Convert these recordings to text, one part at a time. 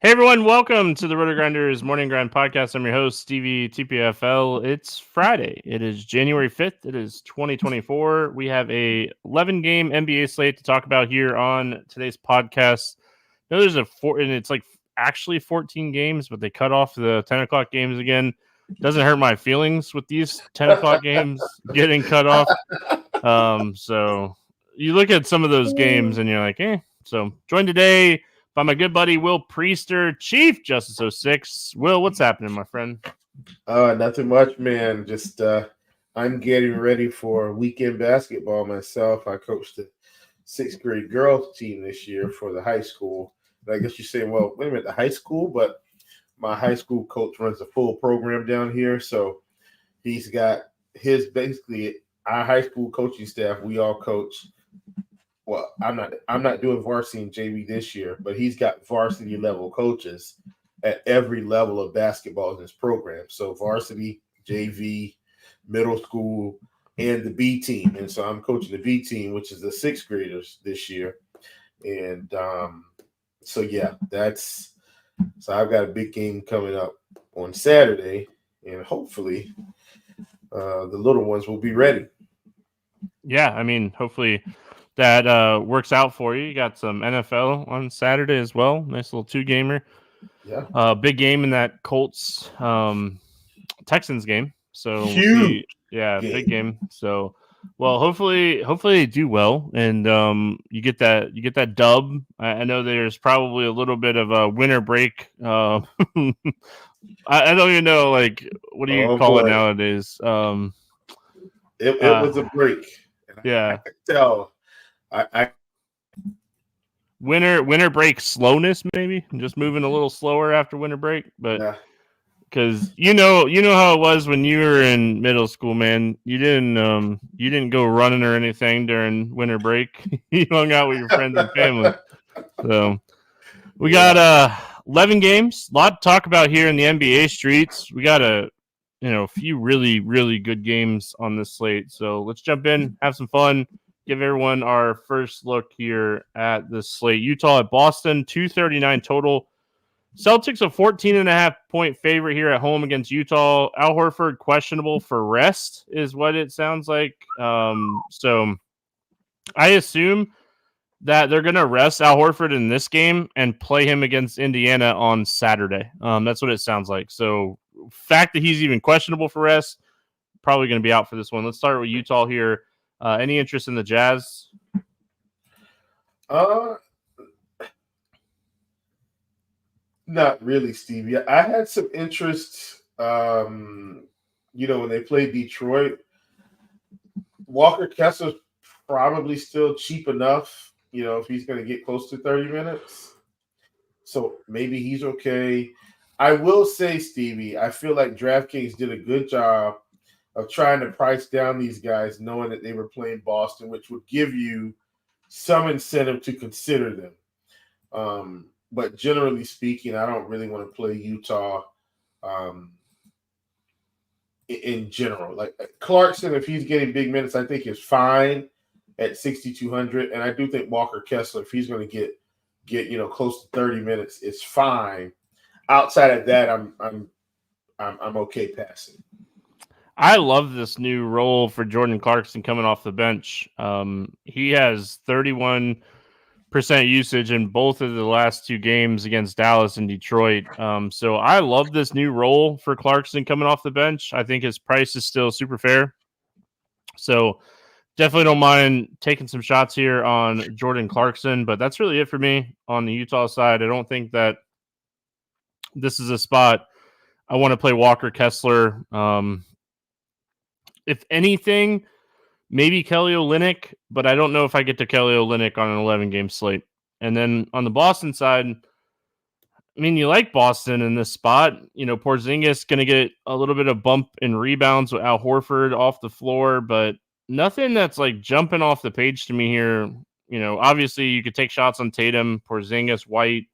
Hey everyone, welcome to the RotoGrinders Morning Grind podcast. I'm your host, Stevietpfl. It's Friday. It is January 5th. It is 2024. We have a 11-game NBA slate to talk about here on today's podcast. Now there's and it's like actually 14 games, but they cut off the 10 o'clock games again. Doesn't hurt my feelings with these 10 o'clock games getting cut off. So you look at some of those games and you're like, So joined today by my good buddy Will Priester, ChiefJustice06. Will, what's happening, my friend? Nothing much, man. Just I'm getting ready for weekend basketball myself. I coached the 6th grade girls team this year for the high school. And I guess you're saying, well, wait a minute, the high school? But my high school coach runs a full program down here. So he's got our high school coaching staff. We all coach. Well, I'm not doing varsity and JV this year, but he's got varsity level coaches at every level of basketball in his program. So varsity, JV, middle school, and the B team. And so I'm coaching the B team, which is the 6th graders this year. And so I've got a big game coming up on Saturday, and hopefully the little ones will be ready. Yeah, I mean, hopefully that works out for you. You got some NFL on Saturday as well. Nice little 2-gamer. Yeah. Big game in that Colts Texans game. So Huge. Big game. So hopefully they do well, and you get that dub. I know there's probably a little bit of a winter break. I don't even know, like, what do you call it nowadays? It was a break. Yeah. I could tell. I winter break slowness, maybe just moving a little slower after winter break, but because you know how it was when you were in middle school, man. You didn't go running or anything during winter break. You hung out with your friends and family. So we got 11 games, a lot to talk about here in the NBA streets. We got a few really, really good games on this slate. So let's jump in, have some fun. Give everyone our first look here at the slate. Utah at Boston, 239 total. Celtics a 14.5-point favorite here at home against Utah. Al Horford questionable for rest is what it sounds like. So I assume that they're going to rest Al Horford in this game and play him against Indiana on Saturday. That's what it sounds like. So fact that he's even questionable for rest, probably going to be out for this one. Let's start with Utah here. Any interest in the Jazz? Not really, Stevie. I had some interest, when they played Detroit. Walker Kessler's probably still cheap enough, if he's going to get close to 30 minutes. So maybe he's okay. I will say, Stevie, I feel like DraftKings did a good job of trying to price down these guys, knowing that they were playing Boston, which would give you some incentive to consider them. But generally speaking, I don't really want to play Utah in general. Like Clarkson, if he's getting big minutes, I think is fine at 6,200. And I do think Walker Kessler, if he's going to get close to 30 minutes, is fine. Outside of that, I'm okay passing. I love this new role for Jordan Clarkson coming off the bench. He has 31% usage in both of the last 2 games against Dallas and Detroit. So I love this new role for Clarkson coming off the bench. I think his price is still super fair. So definitely don't mind taking some shots here on Jordan Clarkson, but that's really it for me on the Utah side. I don't think that this is a spot I want to play Walker Kessler. If anything, maybe Kelly Olynyk, but I don't know if I get to Kelly Olynyk on an 11-game slate. And then on the Boston side, I mean, you like Boston in this spot. Porzingis going to get a little bit of bump in rebounds with Al Horford off the floor, but nothing that's like jumping off the page to me here. Obviously you could take shots on Tatum, Porzingis, White.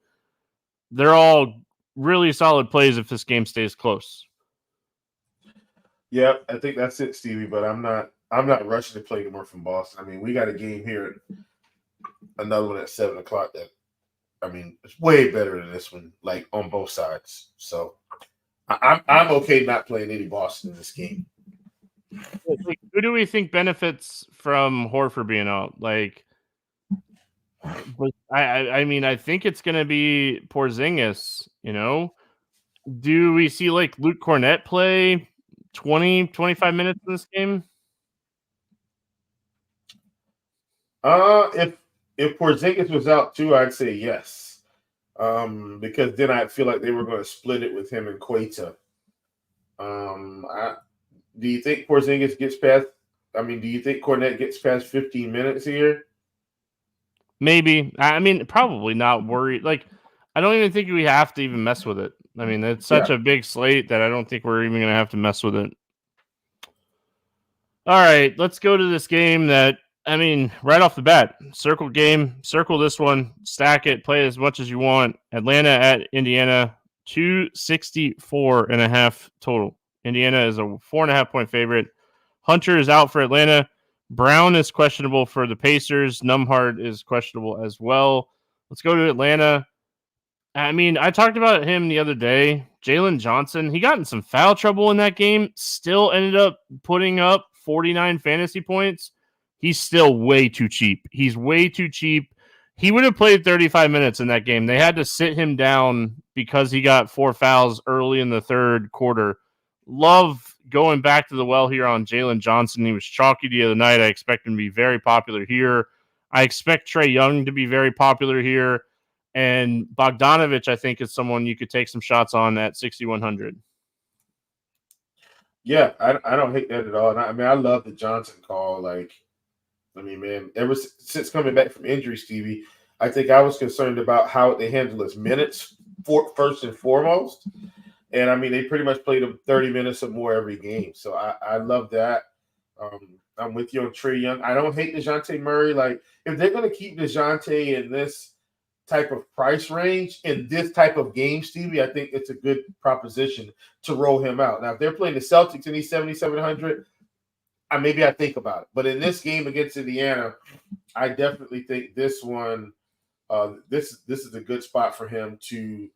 They're all really solid plays if this game stays close. Yeah, I think that's it, Stevie. But I'm not rushing to play anymore from Boston. I mean, we got a game here, another one at 7 o'clock that I mean, it's way better than this one, like on both sides. So I'm okay not playing any Boston in this game. Like, who do we think benefits from Horford being out? Like, I mean, I think it's going to be Porzingis, you know? Do we see, like, Luke Cornett play 20, 25 minutes in this game? If Porzingis was out too, I'd say yes. Because then I feel like they were going to split it with him and Queta. Do you think Porzingis gets past? I mean, do you think Cornett gets past 15 minutes here? Maybe. I mean, probably not worried. Like, I don't even think we have to even mess with it. I mean, it's such a big slate that I don't think we're even going to have to mess with it. All right, let's go to this game that, I mean, right off the bat, circle game, circle this one, stack it, play as much as you want. Atlanta at Indiana, 264.5 total. Indiana is a 4.5 point favorite. Hunter is out for Atlanta. Brown is questionable for the Pacers. Nembhard is questionable as well. Let's go to Atlanta. I mean, I talked about him the other day. Jalen Johnson, he got in some foul trouble in that game, still ended up putting up 49 fantasy points. He's still way too cheap. He's way too cheap. He would have played 35 minutes in that game. They had to sit him down because he got 4 fouls early in the third quarter. Love going back to the well here on Jalen Johnson. He was chalky the other night. I expect him to be very popular here. I expect Trae Young to be very popular here. And Bogdanovich, I think, is someone you could take some shots on at 6,100. Yeah, I don't hate that at all. And I mean, I love the Johnson call. Like, I mean, man, ever since coming back from injury, Stevie, I think I was concerned about how they handle his minutes first and foremost. And I mean, they pretty much played him 30 minutes or more every game. So I love that. I'm with you on Trae Young. I don't hate DeJounte Murray. Like, if they're going to keep DeJounte in this type of price range in this type of game, Stevie, I think it's a good proposition to roll him out. Now, if they're playing the Celtics and he's 7,700, maybe I think about it. But in this game against Indiana, I definitely think this one, this is a good spot for him to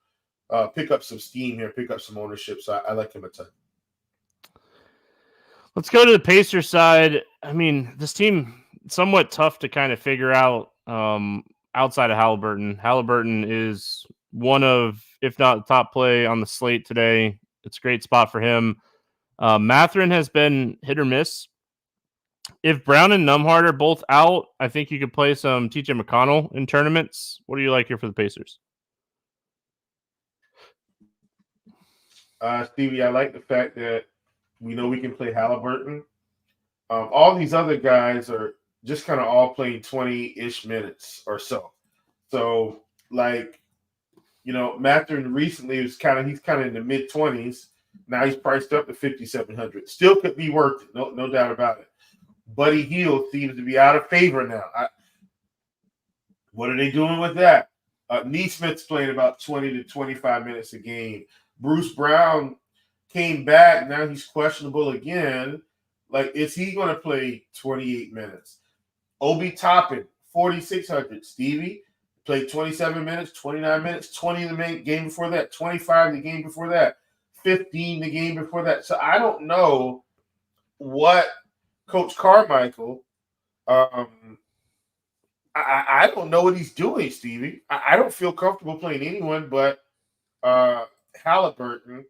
pick up some steam here, pick up some ownership. So I like him a ton. Let's go to the Pacers side. I mean, this team somewhat tough to kind of figure out outside of Halliburton. Halliburton is one of, if not the top play on the slate today. It's a great spot for him. Mathurin has been hit or miss. If Brown and Nembhard are both out, I think you could play some TJ McConnell in tournaments. What do you like here for the Pacers? Stevie, I like the fact that we know we can play Halliburton. All these other guys are just kind of all playing 20-ish minutes or so. So, like, you know, Mathurin recently he's kind of in the mid-20s. Now he's priced up to 5,700. Still could be worth it, no doubt about it. Buddy Hield seems to be out of favor now. What are they doing with that? Neesmith's playing about 20 to 25 minutes a game. Bruce Brown came back. Now he's questionable again. Like, is he going to play 28 minutes? Obi Toppin, 4,600. Stevie played 27 minutes, 29 minutes, 20 in the game before that, 25 the game before that, 15 the game before that. So I don't know what Coach Carmichael, I don't know what he's doing, Stevie. I don't feel comfortable playing anyone but Halliburton.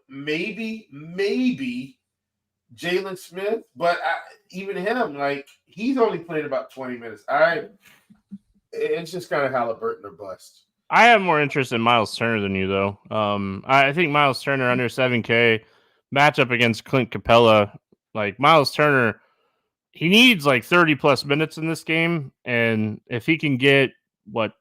Maybe Jalen Smith, but even him, like, he's only playing about 20 minutes. It's just kind of Halliburton or bust. I have more interest in Miles Turner than you, though. I think Miles Turner under 7K matchup against Clint Capella. Like, Miles Turner, he needs like 30 plus minutes in this game, and if he can get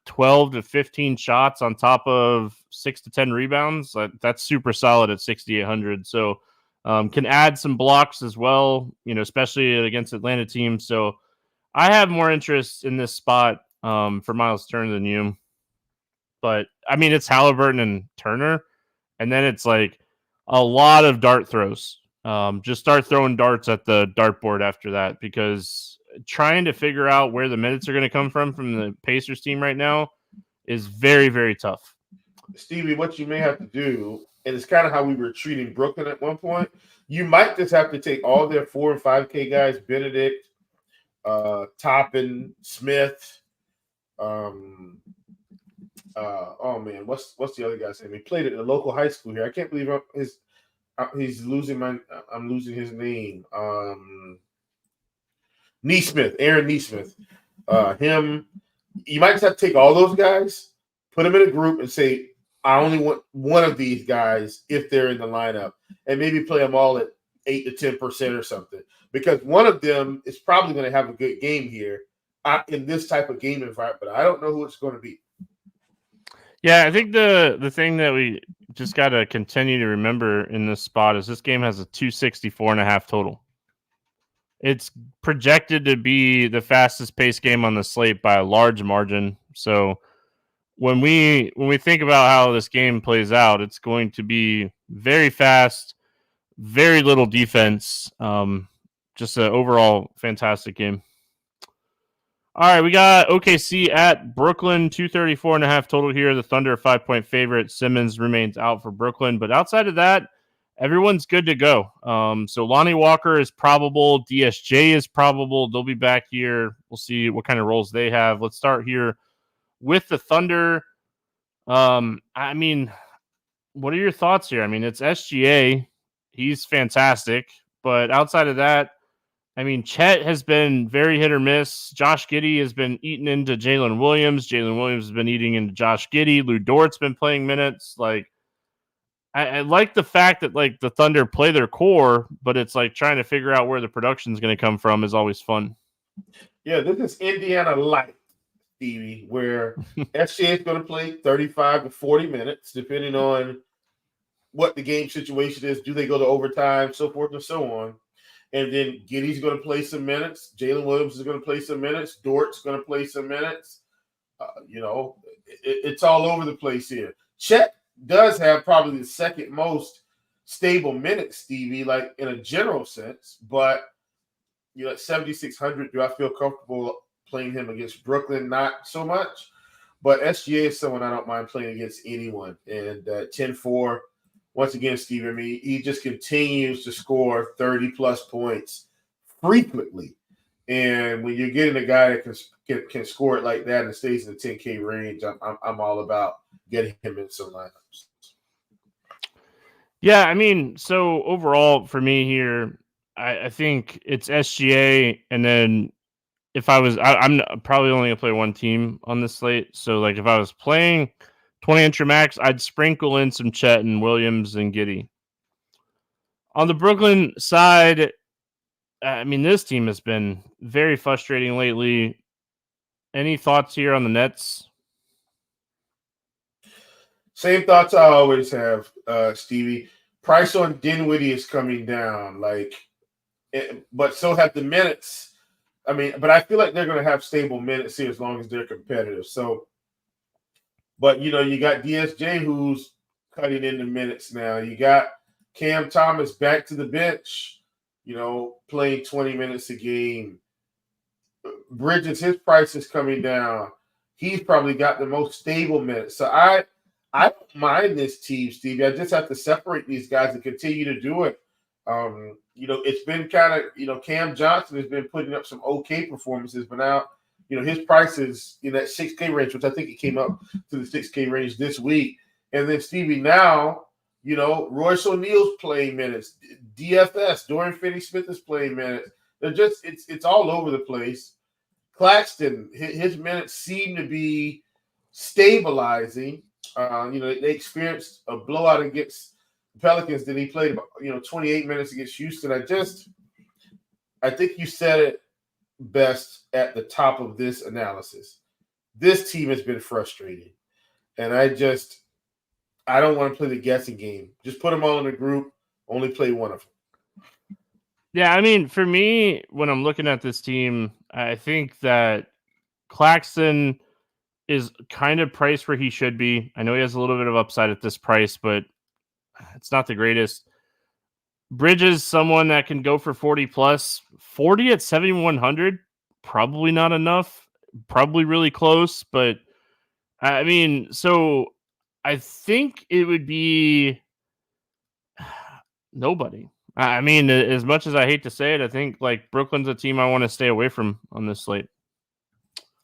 12 to 15 shots on top of 6 to 10 rebounds, that's super solid at 6,800. So can add some blocks as well, you know, especially against Atlanta teams. So I have more interest in this spot for Miles Turner than you. But I mean, it's Halliburton and Turner, and then it's like a lot of dart throws. Just start throwing darts at the dartboard after that, because trying to figure out where the minutes are going to come from the Pacers team right now is very, very tough. Stevie, what you may have to do, and it's kind of how we were treating Brooklyn at one point, you might just have to take all their 4 and 5K guys, Benedict, Toppin, Smith. Oh man, what's the other guy's name? He played at the local high school here. I can't believe he's losing I'm losing his name. Neesmith, Aaron Neesmith. Him. You might just have to take all those guys, put them in a group, and say, I only want one of these guys if they're in the lineup, and maybe play them all at 8 to 10% or something, because one of them is probably going to have a good game here in this type of game environment, but I don't know who it's going to be. Yeah, I think the thing that we just got to continue to remember in this spot is this game has a 264.5 total. It's projected to be the fastest paced game on the slate by a large margin. So when we think about how this game plays out, it's going to be very fast, very little defense. Just an overall fantastic game. All right, we got OKC at Brooklyn, 234.5 total here. The Thunder, 5-point favorite. Simmons remains out for Brooklyn, but outside of that, everyone's good to go. So Lonnie Walker is probable. DSJ is probable. They'll be back here. We'll see what kind of roles they have. Let's start here with the Thunder. I mean, what are your thoughts here? I mean, it's SGA. He's fantastic, but outside of that, I mean, Chet has been very hit or miss. Josh Giddey has been eating into Jalen Williams. Jalen Williams has been eating into Josh Giddey. Lou Dort's been playing minutes. Like, I like the fact that, like, the Thunder play their core, but it's like trying to figure out where the production is going to come from is always fun. Yeah, this is Indiana Light, Stevie, where SGA is going to play 35 to 40 minutes, depending on what the game situation is. Do they go to overtime, so forth and so on. And then Giddey's going to play some minutes. Jalen Williams is going to play some minutes. Dort's going to play some minutes. It's all over the place here. Chet does have probably the second most stable minutes, Stevie, like in a general sense. But, at 7,600, do I feel comfortable playing him against Brooklyn? Not so much. But SGA is someone I don't mind playing against anyone. And 10-4. Once again, Steve, I mean, he just continues to score 30-plus points frequently. And when you're getting a guy that can score it like that and stays in the 10K range, I'm all about getting him in some lineups. Yeah, I mean, so overall for me here, I think it's SGA, and then if I'm probably only going to play one team on this slate. So, like, if I was playing 20 entry max, I'd sprinkle in some Chet and Williams and Giddey. On the Brooklyn side, I mean, this team has been very frustrating lately. Any thoughts here on the Nets? Same thoughts I always have, Stevie. Price on Dinwiddie is coming down, but so have the minutes. I mean, but I feel like they're going to have stable minutes here as long as they're competitive. So, but, you got DSJ who's cutting into minutes now. You got Cam Thomas back to the bench, playing 20 minutes a game. Bridges, his price is coming down. He's probably got the most stable minutes. So I don't mind this team, Stevie. I just have to separate these guys and continue to do it. It's been kind of, Cam Johnson has been putting up some okay performances, but now, his price is in that 6K range, which I think it came up to the 6K range this week. And then, Stevie, now, Royce O'Neal's playing minutes. DFS, Dorian Finney-Smith is playing minutes. They're just, it's all over the place. Claxton, his minutes seem to be stabilizing. They experienced a blowout against the Pelicans. Then he played, 28 minutes against Houston. I think you said it best at the top of this analysis. This team has been frustrating. And I don't want to play the guessing game. Just put them all in a group, only play one of them. Yeah, I mean, for me, when I'm looking at this team, I think that Claxton is kind of priced where he should be. I know he has a little bit of upside at this price, but it's not the greatest. Bridges, someone that can go for 40 plus. 40 at 7,100. probably not enough, probably really close, but I mean, so I think it would be nobody. I mean, as much as I hate to say it, I think like Brooklyn's a team I want to stay away from on this slate.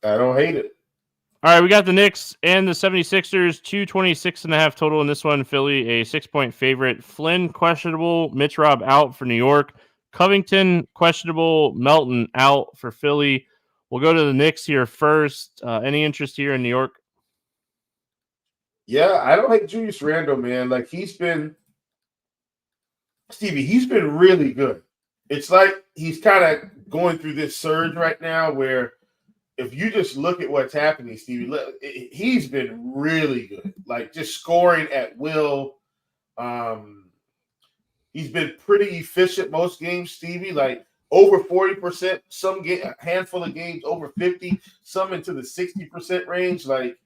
I don't hate it. All right, we got the Knicks and the 76ers, 226.5 total in this one. Philly, a 6-point favorite. Flynn, questionable. Mitch Robb out for New York. Covington, questionable. Melton out for Philly. We'll go to the Knicks here first. Any interest here in New York? Yeah, I don't hate Julius Randle, man. Like, he's been really good. It's like he's kind of going through this surge right now where if you just look at what's happening, Stevie, he's been really good. Like, just scoring at will. He's been pretty efficient most games, Stevie. Like, over 40%, a handful of games over 50, some into the 60% range. Like,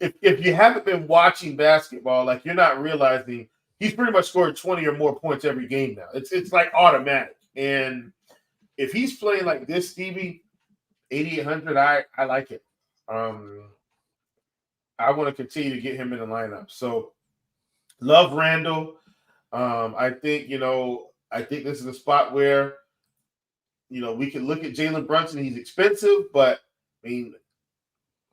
if you haven't been watching basketball, like, you're not realizing he's pretty much scored 20 or more points every game now. It's like automatic. And if he's playing like this, Stevie, 8,800, I like it. I want to continue to get him in the lineup. So, love Randall. I think this is a spot where, we can look at Jalen Brunson. He's expensive, but, I mean,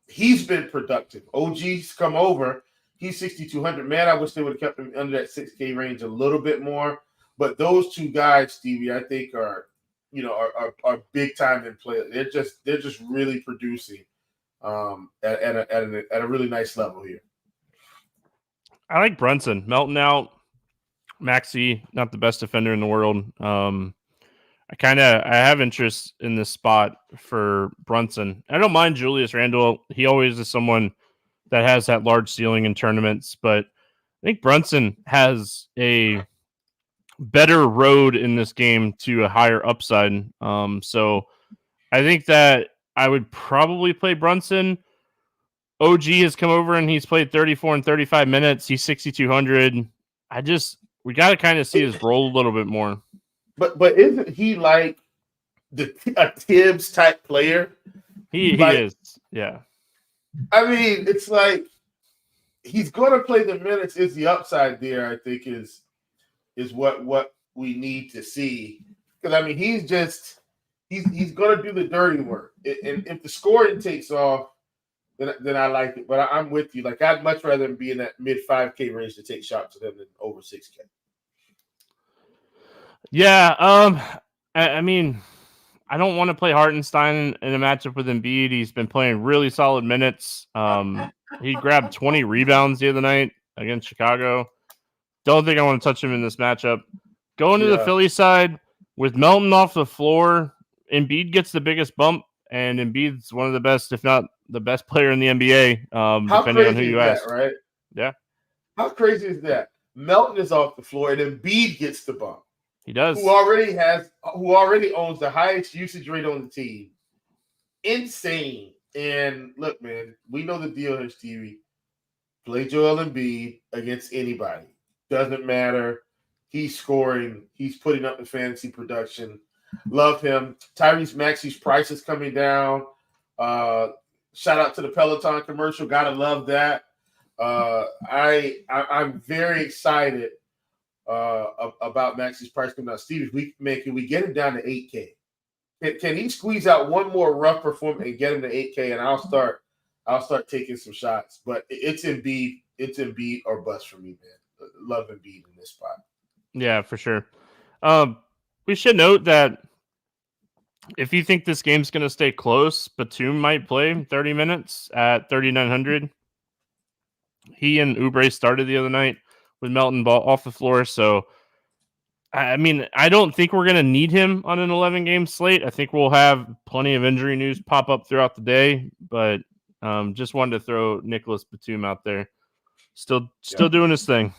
he's been productive. OG's come over. He's 6,200. Man, I wish they would have kept him under that 6K range a little bit more. But those two guys, Stevie, I think are big time in play. They're just really producing at a really nice level here. I like Brunson. Melton out. Maxey, not the best defender in the world. I have interest in this spot for Brunson. I don't mind Julius Randle. He always is someone that has that large ceiling in tournaments, but I think Brunson has a better road in this game to a higher upside. So I think that I would probably play Brunson. OG has come over and he's played 34 and 35 minutes. He's 6,200. We got to kind of see his role a little bit more. But isn't he like a Tibbs type player? He is, yeah. I mean, it's like he's going to play the minutes. Is the upside there? I think is what we need to see, because I mean he's going to do the dirty work. And if the scoring takes off, then I like it. But I'm with you. Like, I'd much rather him be in that mid 5K range to take shots to them than over 6K. Yeah, I mean, I don't want to play Hartenstein in a matchup with Embiid. He's been playing really solid minutes. He grabbed 20 rebounds the other night against Chicago. Don't think I want to touch him in this matchup. Going to the Philly side with Melton off the floor, Embiid gets the biggest bump, and Embiid's one of the best, if not the best player in the NBA, depending on who you ask. Right? Yeah. How crazy is that? Melton is off the floor, and Embiid gets the bump. He does. Who already owns the highest usage rate on the team. Insane. And look, man, we know the deal here, Stevie. Play Joel Embiid against anybody. Doesn't matter. He's scoring. He's putting up the fantasy production. Love him. Tyrese Maxey's price is coming down. Shout out to the Peloton commercial. Gotta love that. I'm very excited about Maxey's price coming out. Stevie, can we get him down to 8K? Can he squeeze out one more rough performance and get him to 8K? And I'll start taking some shots. But it's Embiid or bust for me, man. Love Embiid in this spot. Yeah, for sure. We should note that if you think this game's going to stay close, Batum might play 30 minutes at 3,900. He and Oubre started the other night with Melton ball off the floor. So, I mean, I don't think we're going to need him on an 11-game slate. I think we'll have plenty of injury news pop up throughout the day, but just wanted to throw Nicholas Batum out there. Still doing his thing.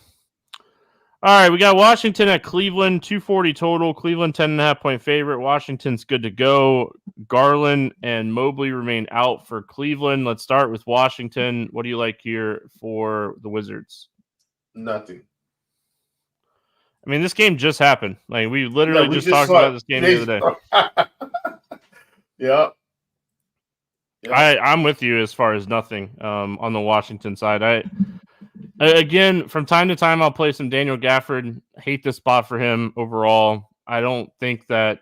All right, we got Washington at Cleveland, 240 total. Cleveland 10.5-point favorite. Washington's good to go. Garland and Mobley remain out for Cleveland. Let's start with Washington. What do you like here for the Wizards? Nothing. I mean, this game just happened. Like, we literally just talked about this game the other day. Yep. I'm with you as far as nothing on the Washington side. Again, from time to time, I'll play some Daniel Gafford. Hate the spot for him overall. I don't think I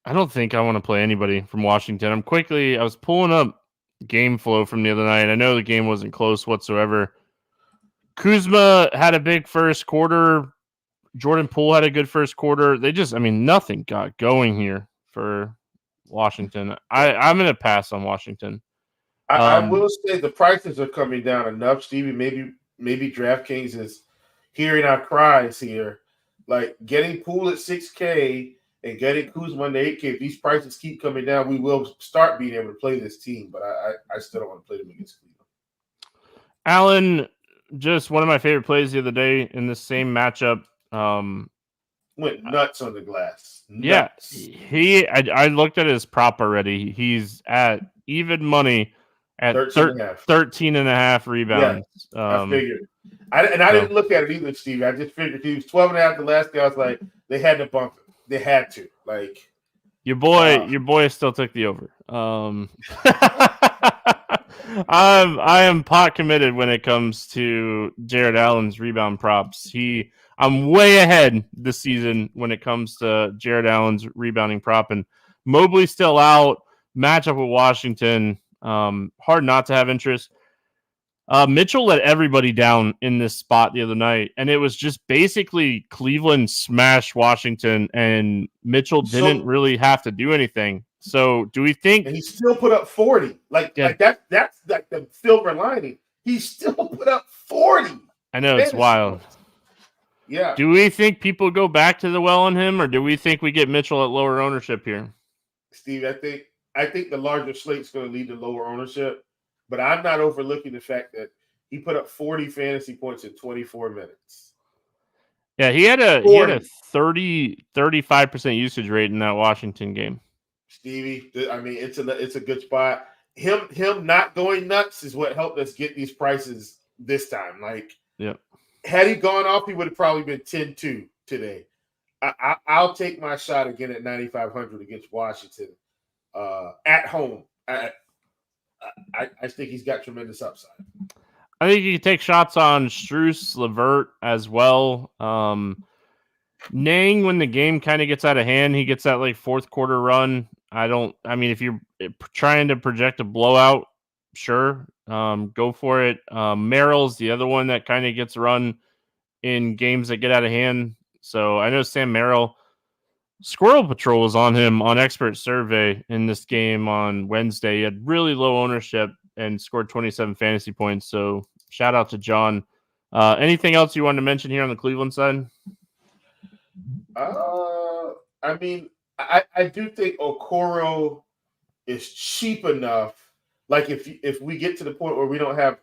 want to play anybody from Washington. I was pulling up game flow from the other night. I know the game wasn't close whatsoever. Kuzma had a big first quarter. Jordan Poole had a good first quarter. Nothing got going here for Washington. I'm going to pass on Washington. I will say the prices are coming down enough, Stevie. Maybe DraftKings is hearing our cries here. Like getting Poole at 6K and getting Kuzma on the 8K. If these prices keep coming down, we will start being able to play this team. But I still don't want to play them against Cleveland. Allen, just one of my favorite plays the other day in this same matchup. Went nuts on the glass. Nuts. Yeah, I looked at his prop already. He's at even money at 13.5 rebounds. Yeah, I figured. I didn't look at it either, Steve. I just figured he was 12.5 the last day. I was like, they had to bump it. They had to. Like your boy still took the over. I am pot committed when it comes to Jared Allen's rebound props. I'm way ahead this season when it comes to Jared Allen's rebounding prop, and Mobley's still out. Matchup with Washington, hard not to have interest. Mitchell let everybody down in this spot the other night, and it was just basically Cleveland smashed Washington, and Mitchell didn't really have to do anything. So, do we think? And he still put up 40. Like that's like the silver lining. He still put up 40. I know it's wild. Yeah. Do we think people go back to the well on him, or do we think we get Mitchell at lower ownership here? Steve, I think the larger slate's going to lead to lower ownership, but I'm not overlooking the fact that he put up 40 fantasy points in 24 minutes. Yeah, he had a 35% usage rate in that Washington game. Stevie, it's a good spot. Him not going nuts is what helped us get these prices this time. Like, yeah. Had he gone off, he would have probably been 10-2 today. I'll take my shot again at 9,500 against Washington at home. I think he's got tremendous upside. I think you can take shots on Strus, LeVert as well. Nang, when the game kind of gets out of hand, he gets that like fourth quarter run. If you're trying to project a blowout, sure, go for it. Merrill's the other one that kind of gets run in games that get out of hand. So I know Sam Merrill, Squirrel Patrol was on him on Expert Survey in this game on Wednesday. He had really low ownership and scored 27 fantasy points. So shout out to John. Anything else you wanted to mention here on the Cleveland side? I do think Okoro is cheap enough. Like if we get to the point where we don't have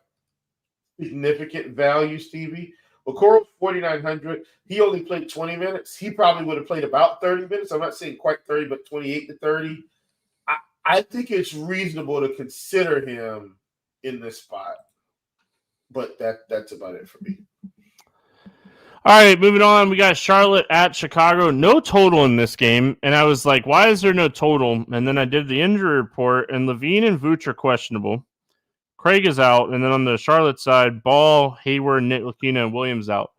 significant value, Stevie, Okoro's 4,900. He only played 20 minutes. He probably would have played about 30 minutes. I'm not saying quite 30, but 28 to 30. I think it's reasonable to consider him in this spot. But that's about it for me. All right, moving on. We got Charlotte at Chicago. No total in this game. And I was like, why is there no total? And then I did the injury report, and Levine and Vooch are questionable. Craig is out. And then on the Charlotte side, Ball, Hayward, Ntilikina, and Williams out.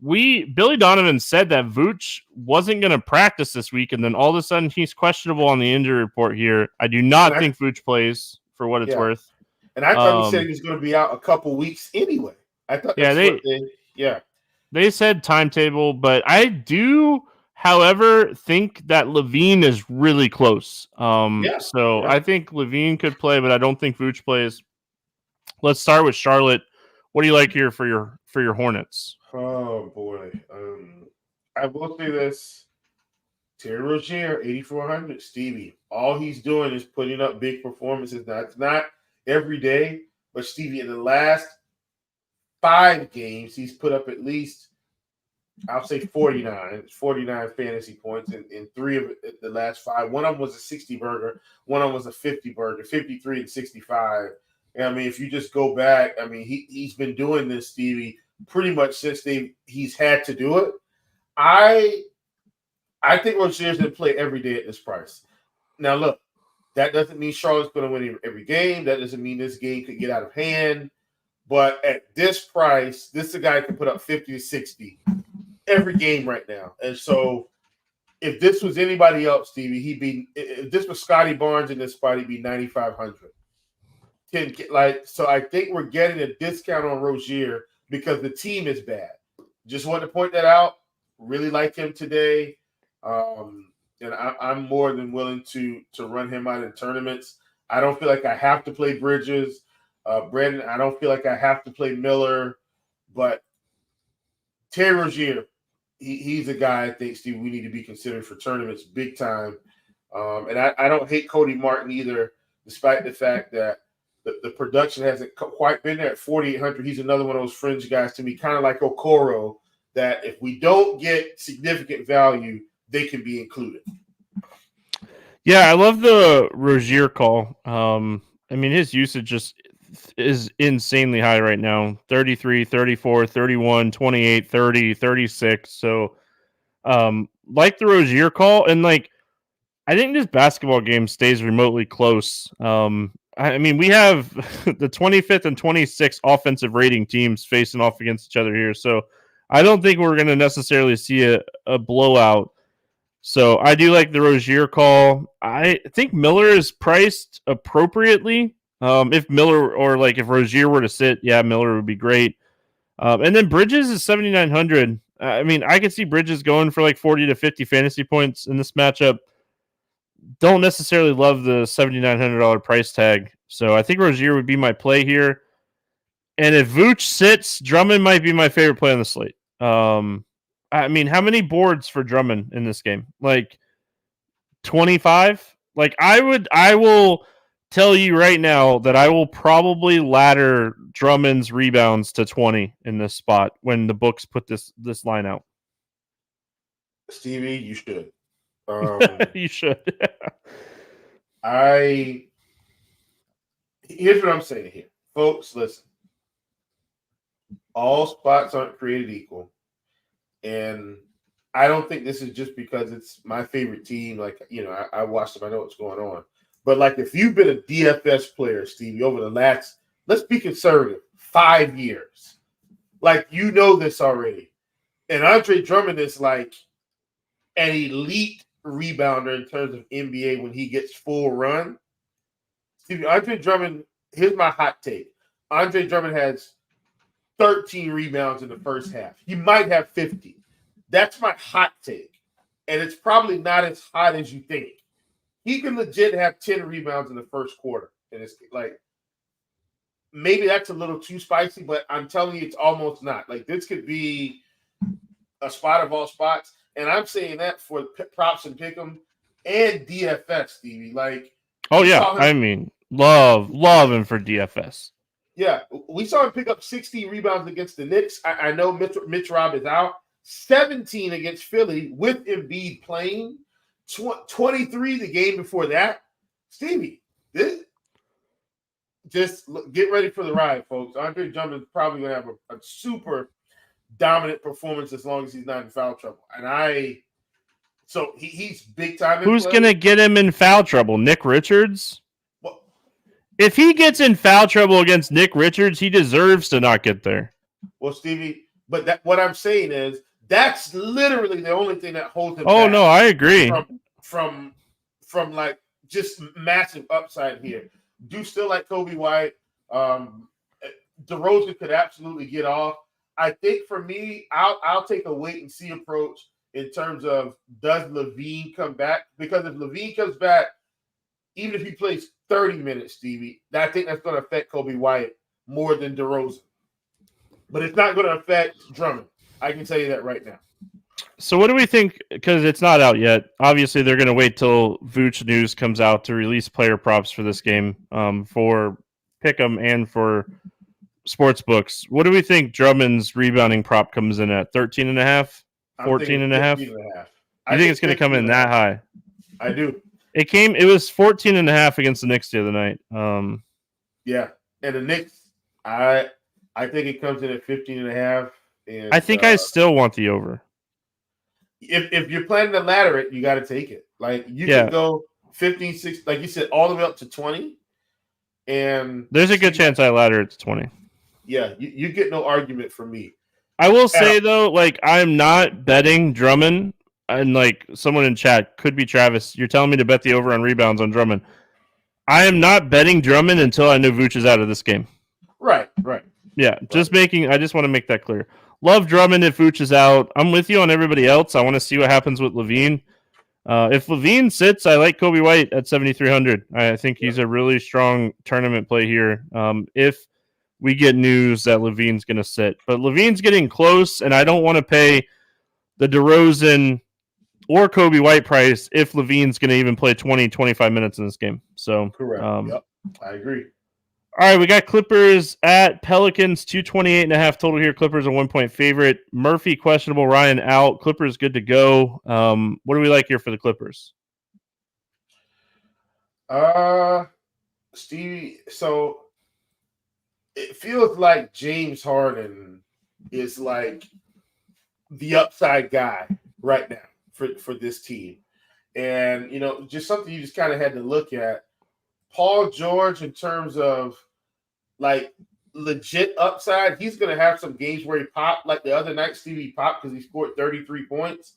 Billy Donovan said that Vooch wasn't going to practice this week, and then all of a sudden he's questionable on the injury report here. I do not think Vooch plays for what it's worth. And I thought he said he was going to be out a couple weeks anyway. I thought they said timetable, but I do, however, think that Levine is really close. I think Levine could play, but I don't think Vooch plays. Let's start with Charlotte. What do you like here for your Hornets? Oh boy, I will say this: Terry Rozier, 8,400. Stevie, all he's doing is putting up big performances. Now it's not every day, but Stevie, in the last 5 games, he's put up at least, I'll say 49 fantasy points in 3 of the last 5. One of them was a 60 burger. One of them was a 50 burger, 53 and 65. And if you just go back, he's been doing this, Stevie, pretty much since he's had to do it. I think Rozier's going to play every day at this price. Now, look, that doesn't mean Charlotte's going to win every game. That doesn't mean this game could get out of hand. But at this price, this is a guy who can put up 50 to 60 every game right now. And so if this was anybody else, Stevie, if this was Scotty Barnes in this spot, he'd be 9,500. So I think we're getting a discount on Rozier because the team is bad. Just wanted to point that out. Really like him today. And I'm more than willing to run him out in tournaments. I don't feel like I have to play Bridges. Brandon, I don't feel like I have to play Miller. But Terry Rozier, he's a guy I think, Steve, we need to be considered for tournaments big time. And I don't hate Cody Martin either, despite the fact that the production hasn't quite been there at 4,800. He's another one of those fringe guys to me, kind of like Okoro, that if we don't get significant value, they can be included. Yeah, I love the Rozier call. I mean, his usage just is insanely high right now. 33, 34, 31, 28, 30, 36. So like the Rozier call, and like I think this basketball game stays remotely close. I mean, we have the 25th and 26th offensive rating teams facing off against each other here. So I don't think we're going to necessarily see a blowout. So I do like the Rozier call. I think Miller is priced appropriately. If Miller or like if Rozier were to sit, yeah, Miller would be great. And then Bridges is 7,900. I mean, I could see Bridges going for like 40 to 50 fantasy points in this matchup. Don't necessarily love the $7,900 price tag. So I think Rozier would be my play here. And if Vooch sits, Drummond might be my favorite play on the slate. I mean, how many boards for Drummond in this game? Like 25? Like I will tell you right now that I will probably ladder Drummond's rebounds to 20 in this spot when the books put this line out. Stevie, you should. You should. Here's what I'm saying here. Folks, listen. All spots aren't created equal. And I don't think this is just because it's my favorite team. Like, I watched them. I know what's going on. But, like, if you've been a DFS player, Stevie, over the last, let's be conservative, 5 years, like, you know this already. And Andre Drummond is, like, an elite rebounder in terms of NBA when he gets full run. Stevie, Andre Drummond, here's my hot take. Andre Drummond has 13 rebounds in the first half. He might have 50. That's my hot take. And it's probably not as hot as you think. He can legit have 10 rebounds in the first quarter. And it's like, maybe that's a little too spicy, but I'm telling you, it's almost not. Like, this could be a spot of all spots. And I'm saying that for props and pick'em and DFS, Stevie. Like, oh yeah, I mean, love him for DFS. Yeah, we saw him pick up 60 rebounds against the Knicks. I know Mitch Rob is out. 17 against Philly with Embiid playing. 23 the game before that. Stevie, just get ready for the ride, folks. Andre Drummond is probably going to have a super dominant performance as long as he's not in foul trouble. And so he's big time. Who's going to get him in foul trouble? Nick Richards? Well, if he gets in foul trouble against Nick Richards, he deserves to not get there. Well, Stevie, but what I'm saying is that's literally the only thing that holds him back. Oh, no, I agree. From like just massive upside here. Do still like Kobe White. DeRozan could absolutely get off. I think for me, I'll take a wait and see approach in terms of does LaVine come back? Because if LaVine comes back, even if he plays 30 minutes, Stevie, I think that's going to affect Kobe White more than DeRozan. But it's not going to affect Drummond. I can tell you that right now. So what do we think? Because it's not out yet. Obviously, they're going to wait till Vooch News comes out to release player props for this game for Pick'em and for sports books. What do we think Drummond's rebounding prop comes in at? 13.5? 14.5? You think it's going to come in that high? I do. It was 14.5 against the Knicks the other night. Yeah. And the Knicks, I think it comes in at 15.5. And I think I still want the over. If you're planning to ladder it, you got to take it. Like, you can go 15, 16, like you said, all the way up to 20. And there's a good chance I ladder it to 20. Yeah, you get no argument from me. I will say, though, like, I'm not betting Drummond. And, like, someone in chat, could be Travis, you're telling me to bet the over on rebounds on Drummond. I am not betting Drummond until I know Vooch is out of this game. Right. Yeah, I just want to make that clear. Love Drummond if Vooch is out. I'm with you on everybody else. I want to see what happens with LaVine. If LaVine sits, I like Kobe White at 7,300. I think he's a really strong tournament play here. If we get news that LaVine's going to sit. But LaVine's getting close, and I don't want to pay the DeRozan or Kobe White price if LaVine's going to even play 20, 25 minutes in this game. So correct. Yep, I agree. All right, we got Clippers at Pelicans, 228.5 total here. Clippers a 1-point favorite. Murphy questionable, Ryan out. Clippers good to go. What do we like here for the Clippers? Stevie, so it feels like James Harden is like the upside guy right now for this team. And, just something you just kind of had to look at. Paul George, in terms of like legit upside, he's going to have some games where he popped. Like the other night, Stevie popped because he scored 33 points,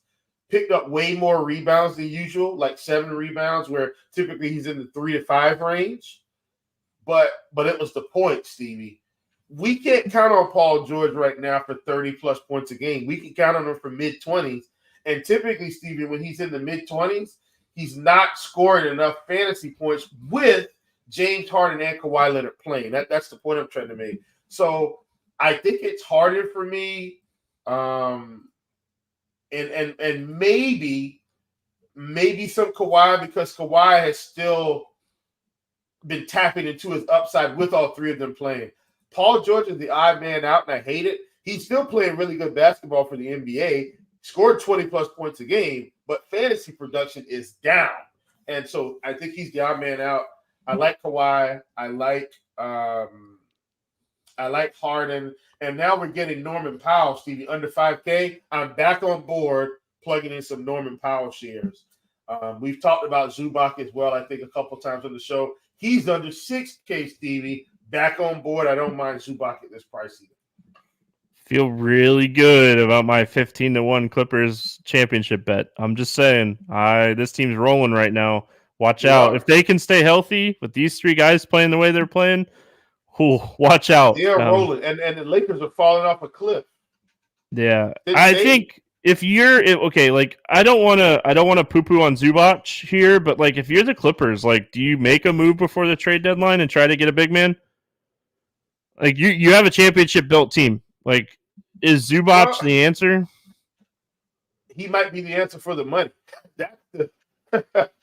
picked up way more rebounds than usual, like 7 rebounds, where typically he's in the 3 to 5 range. But it was the point, Stevie. We can't count on Paul George right now for 30-plus points a game. We can count on him for mid-20s. And typically, Stevie, when he's in the mid-20s, he's not scoring enough fantasy points with James Harden and Kawhi Leonard playing. That's the point I'm trying to make. So I think it's harder for me. And maybe some Kawhi, because Kawhi has still been tapping into his upside with all 3 of them playing. Paul George is the odd man out, and I hate it. He's still playing really good basketball for the NBA, scored 20-plus points a game, but fantasy production is down. And so I think he's the odd man out. I like Kawhi. I like Harden. And now we're getting Norman Powell, Stevie, under 5K. I'm back on board plugging in some Norman Powell shares. We've talked about Zubac as well, I think, a couple times on the show. He's under 6K, Stevie. Back on board. I don't mind Zubac at this price either. Feel really good about my 15-1 Clippers championship bet. I'm just saying, this team's rolling right now. Watch out. If they can stay healthy with these 3 guys playing the way they're playing, watch out. They're rolling, and the Lakers are falling off a cliff. Yeah, I think if you're okay, like I don't want to poo-poo on Zubac here, but like if you're the Clippers, like do you make a move before the trade deadline and try to get a big man? Like you have a championship built team. Like, is Zubac the answer? He might be the answer for the money.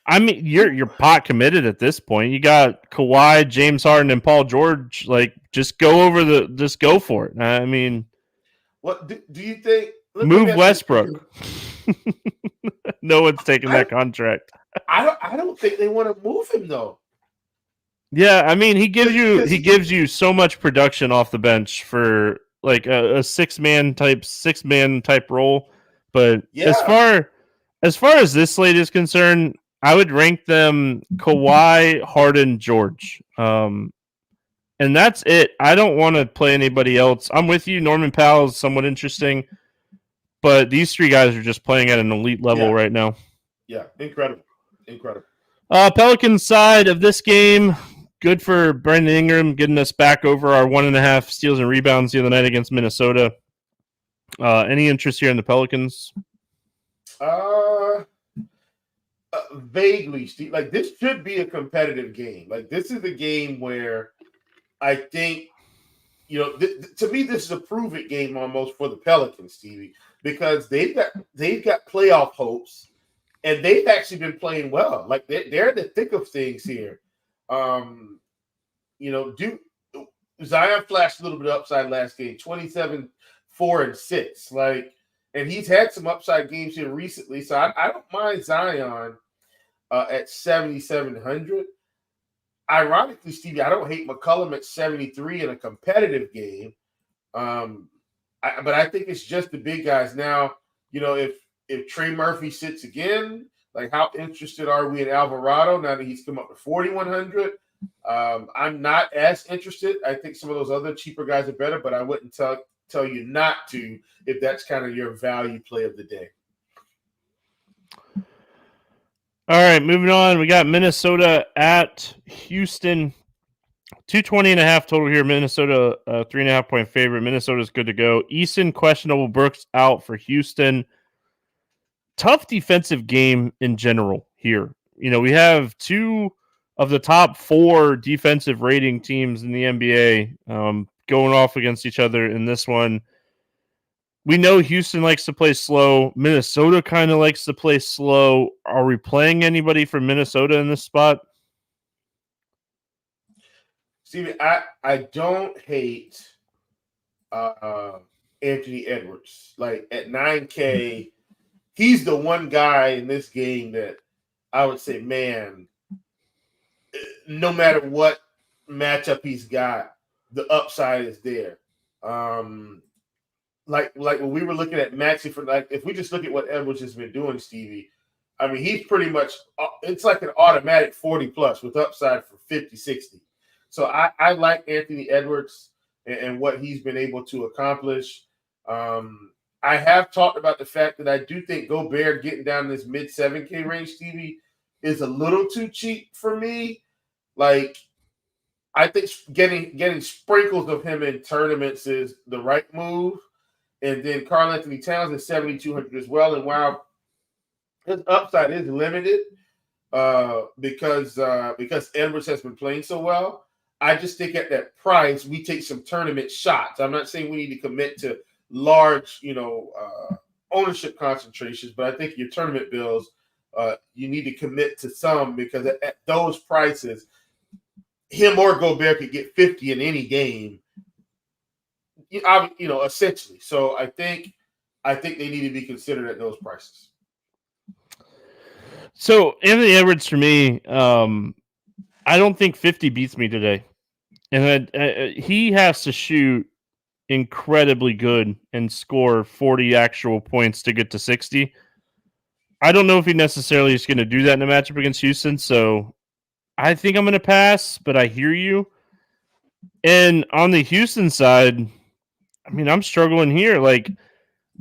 I mean, you're pot committed at this point. You got Kawhi, James Harden, and Paul George. Like, just go for it. I mean, what do you think? Move Westbrook. No one's taking that contract. I don't think they want to move him though. Yeah, I mean, he gives you so much production off the bench for like a six-man type role. But yeah. as far as this slate is concerned, I would rank them Kawhi, Harden, George. And that's it. I don't want to play anybody else. I'm with you. Norman Powell is somewhat interesting. But these 3 guys are just playing at an elite level right now. Yeah, incredible. Pelicans side of this game, good for Brandon Ingram getting us back over our 1.5 steals and rebounds the other night against Minnesota. Any interest here in the Pelicans? Vaguely, Steve. Like, this should be a competitive game. Like, this is a game where I think, to me, this is a prove-it game almost for the Pelicans, Stevie, because they've got playoff hopes, and they've actually been playing well. Like, they're in the thick of things here. Zion flashed a little bit of upside last game, 27, 4, and 6. Like, and he's had some upside games here recently, so I don't mind Zion at 7,700. Ironically, Stevie, I don't hate McCollum at 73 in a competitive game. But I think it's just the big guys. Now, if Trey Murphy sits again, Like, how interested are we in Alvarado now that he's come up to 4,100? I'm not as interested. I think some of those other cheaper guys are better, but I wouldn't tell you not to if that's kind of your value play of the day. All right, moving on. We got Minnesota at Houston. 220.5 total here. Minnesota, 3.5 point favorite. Minnesota's good to go. Eason questionable. Brooks out for Houston. Tough defensive game in general here. We have two of the top 4 defensive rating teams in the NBA going off against each other in this one. We know Houston likes to play slow. Minnesota kind of likes to play slow. Are we playing anybody from Minnesota in this spot? Stevie, I don't hate Anthony Edwards. Like, at 9K, he's the one guy in this game that I would say, man, no matter what matchup he's got, the upside is there. Like when we were looking at Maxey for, like, if we just look at what Edwards has been doing, Stevie, I mean, he's pretty much, it's like an automatic 40 plus with upside for 50, 60. So I like Anthony Edwards and what he's been able to accomplish. I have talked about the fact that I do think Gobert getting down in this mid 7K range, Stevie, is a little too cheap for me. Like, I think getting sprinkles of him in tournaments is the right move. And then Karl Anthony Towns is 7,200 as well. And while his upside is limited because Edwards has been playing so well, I just think at that price we take some tournament shots. I'm not saying we need to commit to large, ownership concentrations, but I think your tournament bills, you need to commit to some, because at those prices, him or Gobert could get 50 in any game. Essentially. So I think they need to be considered at those prices. So Anthony Edwards, for me, I don't think 50 beats me today, and he has to shoot incredibly good and score 40 actual points to get to 60. I don't know if he necessarily is going to do that in a matchup against Houston, so I think I'm going to pass, but I hear you. And on the Houston side, I mean, I'm struggling here. Like,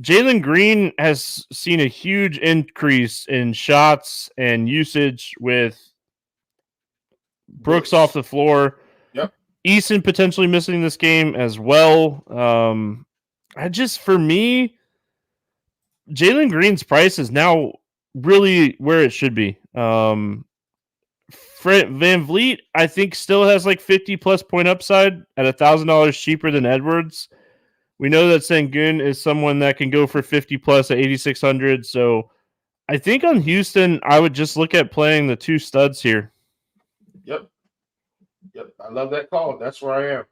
Jalen Green has seen a huge increase in shots and usage with Brooks off the floor. Yep. Eason potentially missing this game as well. For me, Jalen Green's price is now really where it should be. Van Vliet, I think, still has like 50 plus point upside at $1,000 cheaper than Edwards. We know that Sengun is someone that can go for 50 plus at 8,600. So I think on Houston, I would just look at playing the 2 studs here. Yep. I love that call. That's where I am.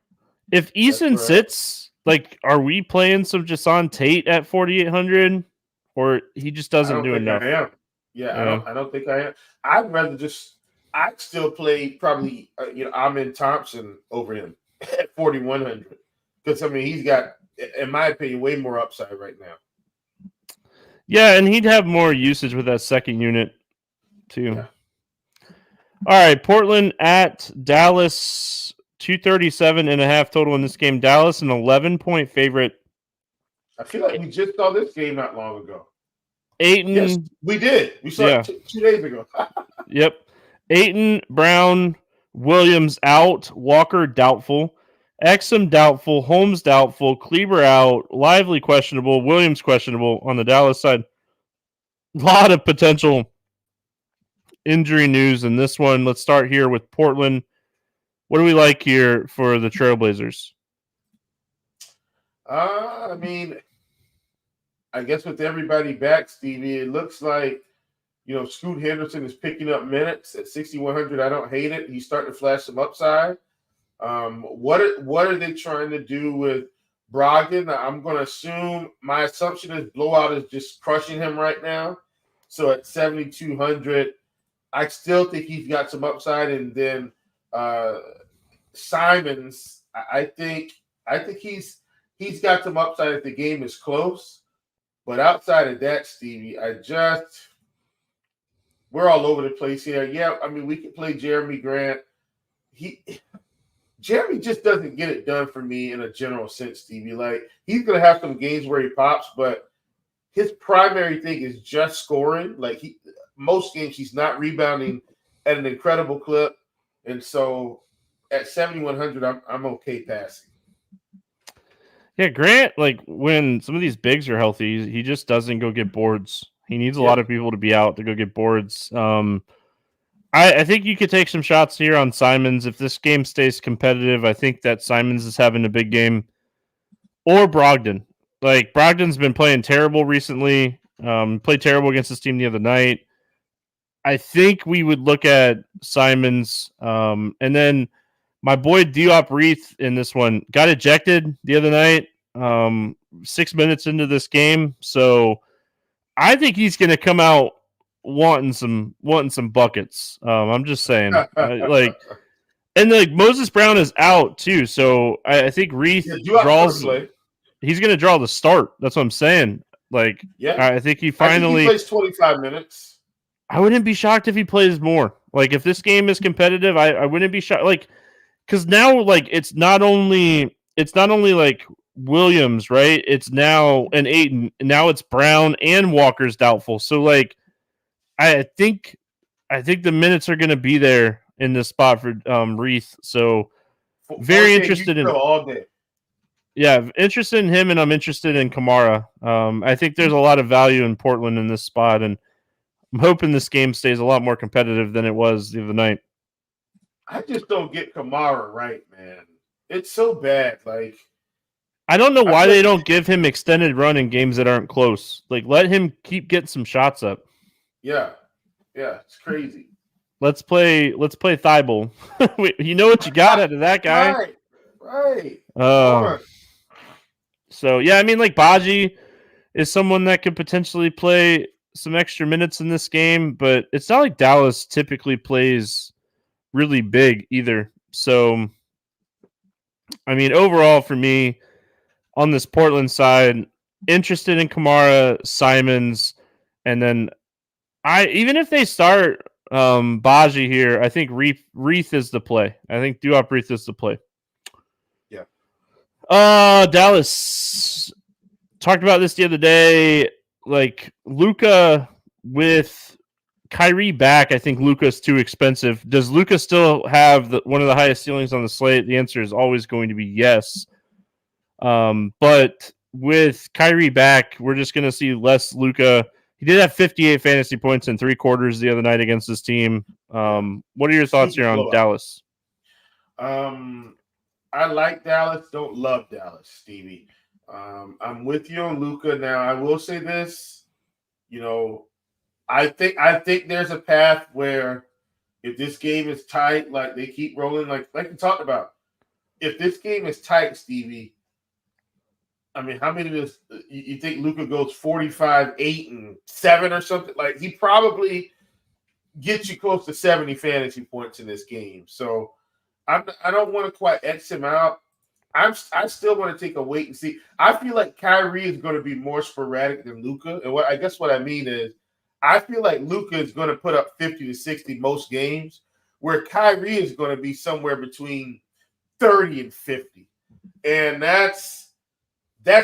If Eason sits, like, are we playing some Jason Tate at 4,800, or he just doesn't do enough? I am. Yeah. I don't think I am. I'd still play probably Amin Thompson over him at 4,100, because I mean, he's got, in my opinion, way more upside right now. Yeah, and he'd have more usage with that second unit too. Yeah. All right, Portland at Dallas, 237.5 total in this game. Dallas, an 11-point favorite. I feel like we just saw this game not long ago. Ayton. Yes, we did. We saw it 2 days ago. Yep. Ayton, Brown, Williams out. Walker doubtful. Exum doubtful. Holmes doubtful. Kleber out. Lively questionable. Williams questionable on the Dallas side. A lot of potential injury news in this one. Let's start here with Portland. What do we like here for the Trailblazers? I mean, I guess with everybody back, Stevie, it looks like, Scoot Henderson is picking up minutes at 6,100. I don't hate it. He's starting to flash some upside. What are they trying to do with Brogdon? I'm going to assume, my assumption is Blowout is just crushing him right now. So at 7,200, I still think he's got some upside. And then Simons, I think he's got some upside if the game is close. But outside of that, Stevie, we're all over the place here. Yeah, I mean, we could play Jeremy Grant. Jeremy just doesn't get it done for me in a general sense, Stevie. Like, he's going to have some games where he pops, but his primary thing is just scoring. Like, most games he's not rebounding at an incredible clip. And so at 7,100, I'm okay passing. Yeah, Grant, like when some of these bigs are healthy, he just doesn't go get boards. He needs a lot of people to be out to go get boards. I think you could take some shots here on Simons. If this game stays competitive, I think that Simons is having a big game. Or Brogdon. Like, Brogdon's been playing terrible recently. Played terrible against this team the other night. I think we would look at Simons. And then my boy Diop Reith in this one got ejected the other night, 6 minutes into this game. So I think he's going to come out wanting some buckets. I'm just saying, and Moses Brown is out too. So I think Reith draws. He's going to draw the start. That's what I'm saying. I think he finally plays 25 minutes. I wouldn't be shocked if he plays more. Like, if this game is competitive, I wouldn't be shocked. Like, because now, like, it's not only like Williams, right? It's now an Ayton. Now it's Brown and Walker's doubtful. So, like, I think the minutes are going to be there in this spot for Reith. So, very interested in all day. Yeah, interested in him, and I'm interested in Kamara. I think there's a lot of value in Portland in this spot, and I'm hoping this game stays a lot more competitive than it was the other night. I just don't get Kamara right, man. It's so bad. Like, I don't know why they don't give him extended run in games that aren't close. Like, let him keep getting some shots up. Yeah, it's crazy. Let's play Thibault. You know what you got out of that guy, right? So yeah, I mean, like, Baji is someone that could potentially play some extra minutes in this game, but it's not like Dallas typically plays really big either. So, I mean, overall for me on this Portland side, interested in Kamara, Simons, and then even if they start Baji here, I think Reith is the play. I think Diop Reith is the play. Yeah. Dallas talked about this the other day. Like, Luka with Kyrie back, I think Luka's too expensive. Does Luka still have one of the highest ceilings on the slate? The answer is always going to be yes. But with Kyrie back, we're just going to see less Luka. He did have 58 fantasy points in 3 quarters the other night against this team. What are your thoughts here on Dallas? I like Dallas. Don't love Dallas, Stevie. I'm with you on Luka. Now, I will say this. I think there's a path where if this game is tight, like they keep rolling, like we talked about, if this game is tight, Stevie, I mean, how many of this you think Luka goes 45, 8, and 7 or something? Like, he probably gets you close to 70 fantasy points in this game. So I don't want to quite X him out. I still want to take a wait and see. I feel like Kyrie is going to be more sporadic than Luka. And what I mean is, I feel like Luka is going to put up 50 to 60 most games, where Kyrie is going to be somewhere between 30 and 50. And that's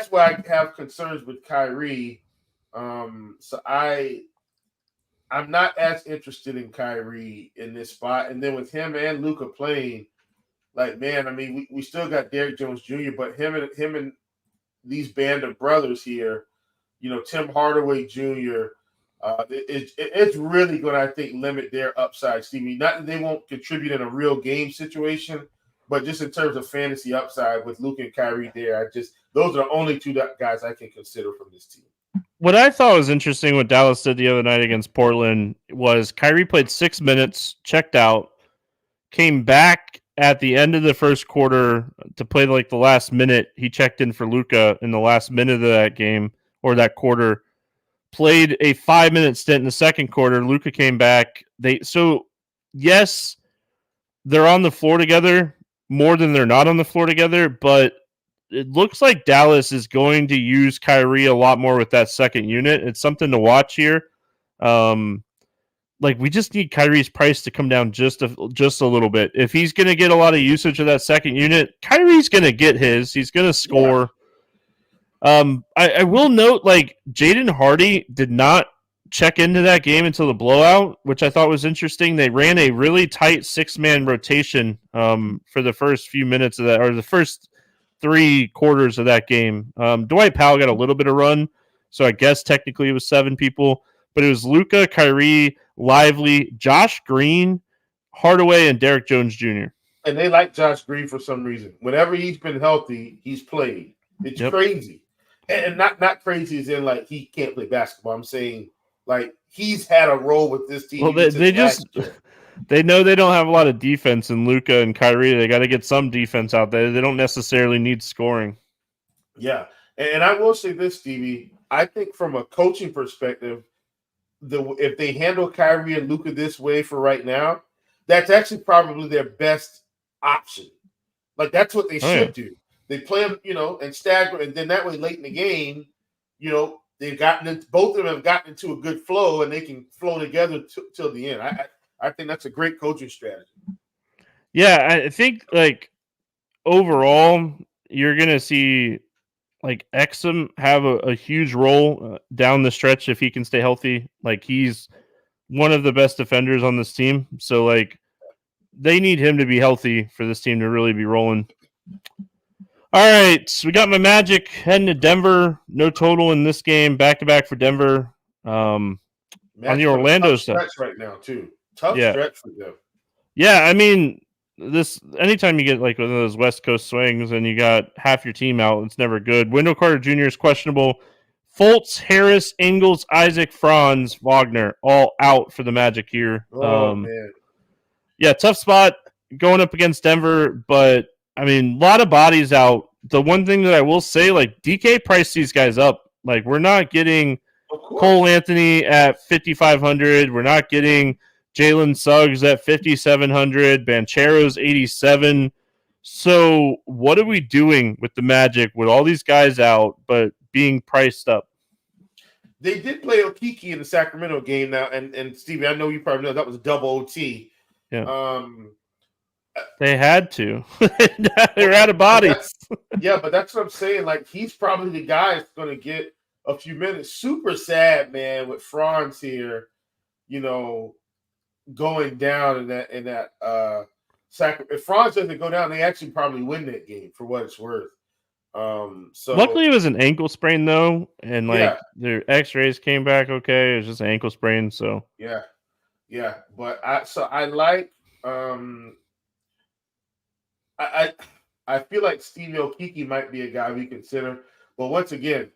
why I have concerns with Kyrie. So I'm not as interested in Kyrie in this spot. And then with him and Luka playing, like, man, I mean, we still got Derrick Jones Jr., but him and these band of brothers here, Tim Hardaway Jr., it's really going to, I think, limit their upside, Stevie. Not that they won't contribute in a real game situation, but just in terms of fantasy upside with Luka and Kyrie there, those are the only 2 guys I can consider from this team. What I thought was interesting what Dallas did the other night against Portland was Kyrie played 6 minutes, checked out, came back at the end of the first quarter to play like the last minute. He checked in for Luka in the last minute of that game or that quarter. Played a 5-minute stint in the second quarter. Luka came back. Yes, they're on the floor together more than they're not on the floor together, but it looks like Dallas is going to use Kyrie a lot more with that second unit. It's something to watch here. like we just need Kyrie's price to come down just a little bit. If he's going to get a lot of usage of that second unit, Kyrie's going to get his. He's going to score. Yeah. I will note, like, Jaden Hardy did not check into that game until the blowout, which I thought was interesting. They ran a really tight 6-man rotation for the first few minutes of that, or the first 3 quarters of that game. Dwight Powell got a little bit of run, so I guess technically it was 7 people, but it was Luka, Kyrie, Lively, Josh Green, Hardaway, and Derek Jones Jr. And they like Josh Green for some reason. Whenever he's been healthy, he's played. It's crazy. And not crazy as in like he can't play basketball. I'm saying like he's had a role with this team. Well, they know they don't have a lot of defense in Luka and Kyrie. They got to get some defense out there. They don't necessarily need scoring. Yeah. And I will say this, Stevie. I think from a coaching perspective, if they handle Kyrie and Luka this way for right now, that's actually probably their best option. Like that's what they should do. They play them, and stagger, and then that way late in the game, they've both of them have gotten into a good flow, and they can flow together till the end. I think that's a great coaching strategy. Yeah, I think like overall, you're gonna see like Exum have a huge role down the stretch if he can stay healthy. Like he's one of the best defenders on this team, so like they need him to be healthy for this team to really be rolling. All right, so we got my Magic heading to Denver. No total in this game. Back-to-back for Denver. On the Orlando stuff. Tough stretch right now, too. Tough stretch for them. Yeah, I mean, anytime you get like one of those West Coast swings and you got half your team out, it's never good. Wendell Carter Jr. is questionable. Fultz, Harris, Ingles, Isaac, Franz, Wagner, all out for the Magic here. Oh, man. Yeah, tough spot going up against Denver, but I mean, a lot of bodies out. The one thing that I will say, like, DK priced these guys up. Like, we're not getting Cole Anthony at 5,500. We're not getting Jalen Suggs at 5,700. Banchero's 87. So what are we doing with the Magic with all these guys out, but being priced up? They did play Okeke in the Sacramento game now, and Stevie, I know you probably know that was double OT. Yeah. They had to. They're out of bodies. Yeah, but that's what I'm saying. Like, he's probably the guy that's going to get a few minutes. Super sad, man, with Franz here, going down in that if Franz doesn't go down, they actually probably win that game for what it's worth. So luckily it was an ankle sprain though, and their X-rays came back okay. It was just an ankle sprain, so yeah. But I like I feel like Steve Okeke might be a guy we consider. But once again,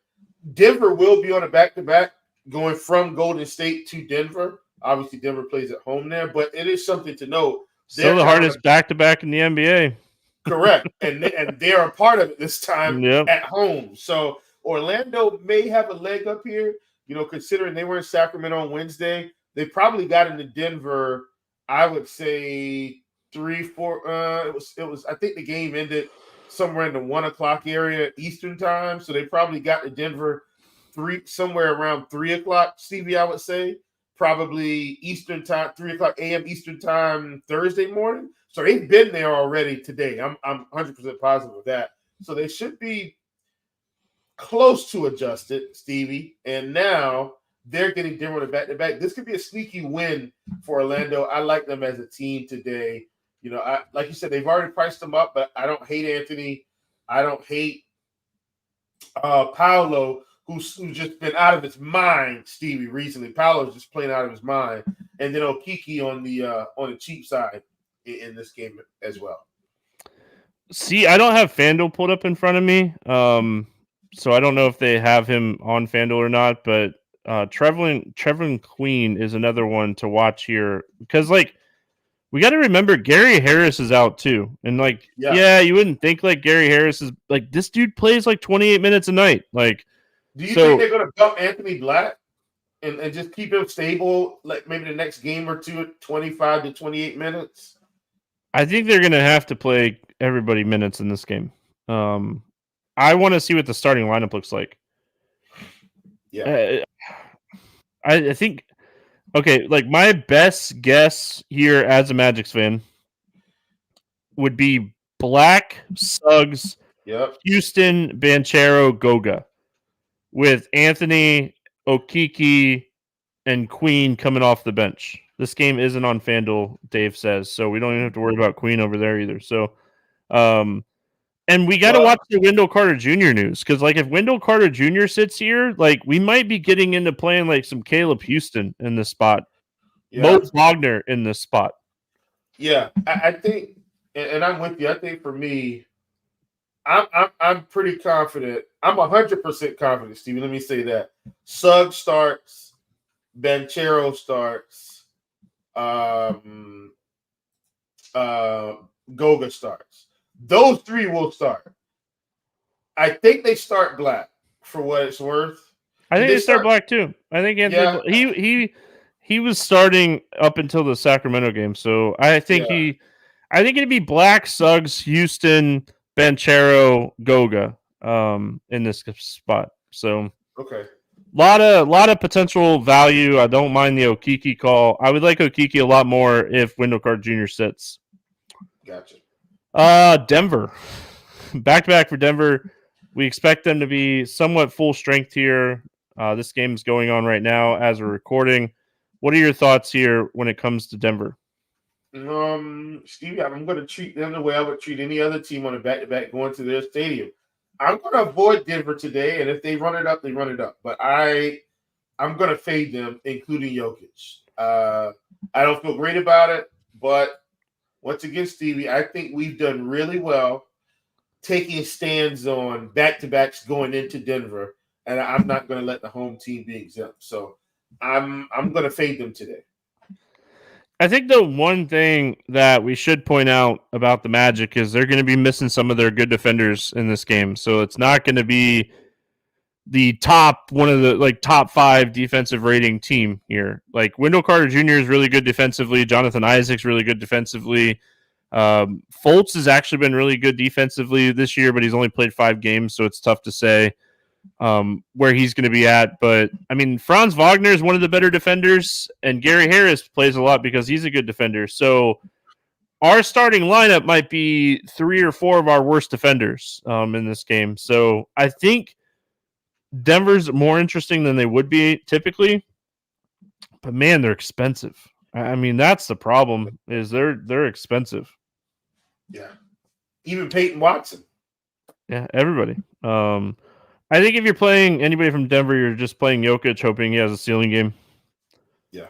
Denver will be on a back-to-back going from Golden State to Denver. Obviously, Denver plays at home there, but it is something to note. Still the hardest back-to-back in the NBA. Correct. And they're a part of it this time at home. So Orlando may have a leg up here, considering they were in Sacramento on Wednesday. They probably got into Denver, I would say 3-4. It was. I think the game ended somewhere in the 1:00 area Eastern time. So they probably got to Denver somewhere around 3:00. Stevie, I would say probably Eastern time, 3:00 a.m. Eastern time Thursday morning. So they've been there already today. I'm 100% positive of that. So they should be close to adjusted, Stevie. And now they're getting Denver to back-to-back. This could be a sneaky win for Orlando. I like them as a team today. Like you said, they've already priced them up, but I don't hate Anthony. I don't hate Paolo, who's just been out of his mind, Stevie, recently. Paolo's just playing out of his mind. And then Okeke on the cheap side in this game as well. See, I don't have FanDuel pulled up in front of me, so I don't know if they have him on FanDuel or not, but Trevin Queen is another one to watch here because, we got to remember Gary Harris is out too. And you wouldn't think Gary Harris is this dude plays 28 minutes a night. Do you think they're going to dump Anthony Black and just keep him stable, maybe the next game or two at 25 to 28 minutes? I think they're going to have to play everybody minutes in this game. I want to see what the starting lineup looks like. Yeah. I think Okay, like my best guess here as a Magic's fan would be Black, Suggs, Houston, Banchero, Goga, with Anthony, Okiki, and Queen coming off the bench. This game isn't on FanDuel, Dave says, so we don't even have to worry about Queen over there either. So, and we got to watch the Wendell Carter Jr. news, because like if Wendell Carter Jr. sits here, like we might be getting into playing like some Caleb Houston in this spot, Mo Wagner in this spot. Yeah, I think, and I'm with you. I think for me, I'm pretty confident. I'm 100% confident, Stevie. Let me say that. Suggs starts, Banchero starts, Goga starts. Those three will start. I think they start Black for what it's worth. I think they start Black too. I think Anthony he was starting up until the Sacramento game, so I think it'd be Black, Suggs, Houston, Banchero, Goga in this spot. So okay. Lot of potential value. I don't mind the Okiki call. I would like Okiki a lot more if Wendell Carter Jr. sits. Gotcha. Denver. Back-to-back for Denver. We expect them to be somewhat full strength here. This game is going on right now as we're recording. What are your thoughts here when it comes to Denver? Stevie, I'm going to treat them the way I would treat any other team on a back-to-back going to their stadium. I'm going to avoid Denver today, and if they run it up, they run it up. But I'm going to fade them, including Jokic. I don't feel great about it, but once again, Stevie, I think we've done really well taking stands on back-to-backs going into Denver, and I'm not going to let the home team be exempt. So I'm going to fade them today. I think the one thing that we should point out about the Magic is they're going to be missing some of their good defenders in this game. So it's not going to be the top 5 defensive rating team here. Like Wendell Carter Jr. is really good defensively. Jonathan Isaac's really good defensively. Fultz has actually been really good defensively this year, but he's only played 5 games, so it's tough to say where he's going to be at. But I mean, Franz Wagner is one of the better defenders, and Gary Harris plays a lot because he's a good defender. So our starting lineup might be 3 or 4 of our worst defenders in this game. So I think Denver's more interesting than they would be typically, but man, they're expensive. I mean, that's the problem, is they're expensive. Yeah. Even Peyton Watson. Yeah, everybody. I think if you're playing anybody from Denver, you're just playing Jokic, hoping he has a ceiling game. Yeah.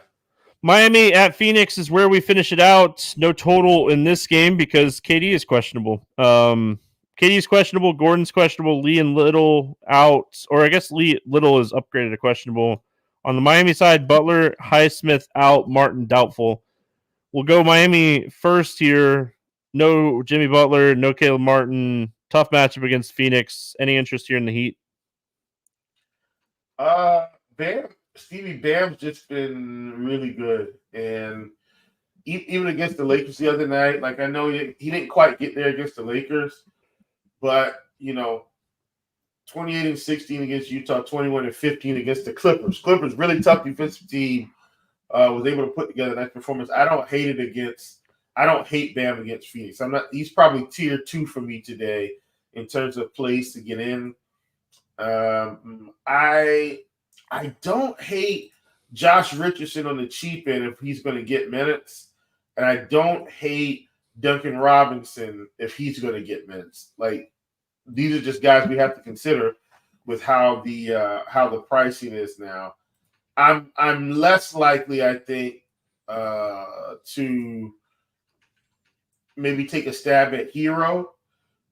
Miami at Phoenix is where we finish it out. No total in this game because KD is questionable. KD is questionable. Gordon's questionable. Lee and Little out. Or I guess Little is upgraded to questionable. On the Miami side, Butler, Highsmith out. Martin doubtful. We'll go Miami first here. No Jimmy Butler. No Caleb Martin. Tough matchup against Phoenix. Any interest here in the Heat? Bam's just been really good, and even against the Lakers the other night, like I know he didn't quite get there against the Lakers, but 28 and 16 against Utah, 21 and 15 against the Clippers. Clippers really tough defensive team. Was able to put together a nice performance. I don't hate Bam against Phoenix. He's probably tier 2 for me today in terms of plays to get in. I don't hate Josh Richardson on the cheap end if he's going to get minutes, and I don't hate Duncan Robinson if he's going to get minutes. Like, these are just guys we have to consider with how the pricing is now. I'm less likely, I think, to maybe take a stab at Hero,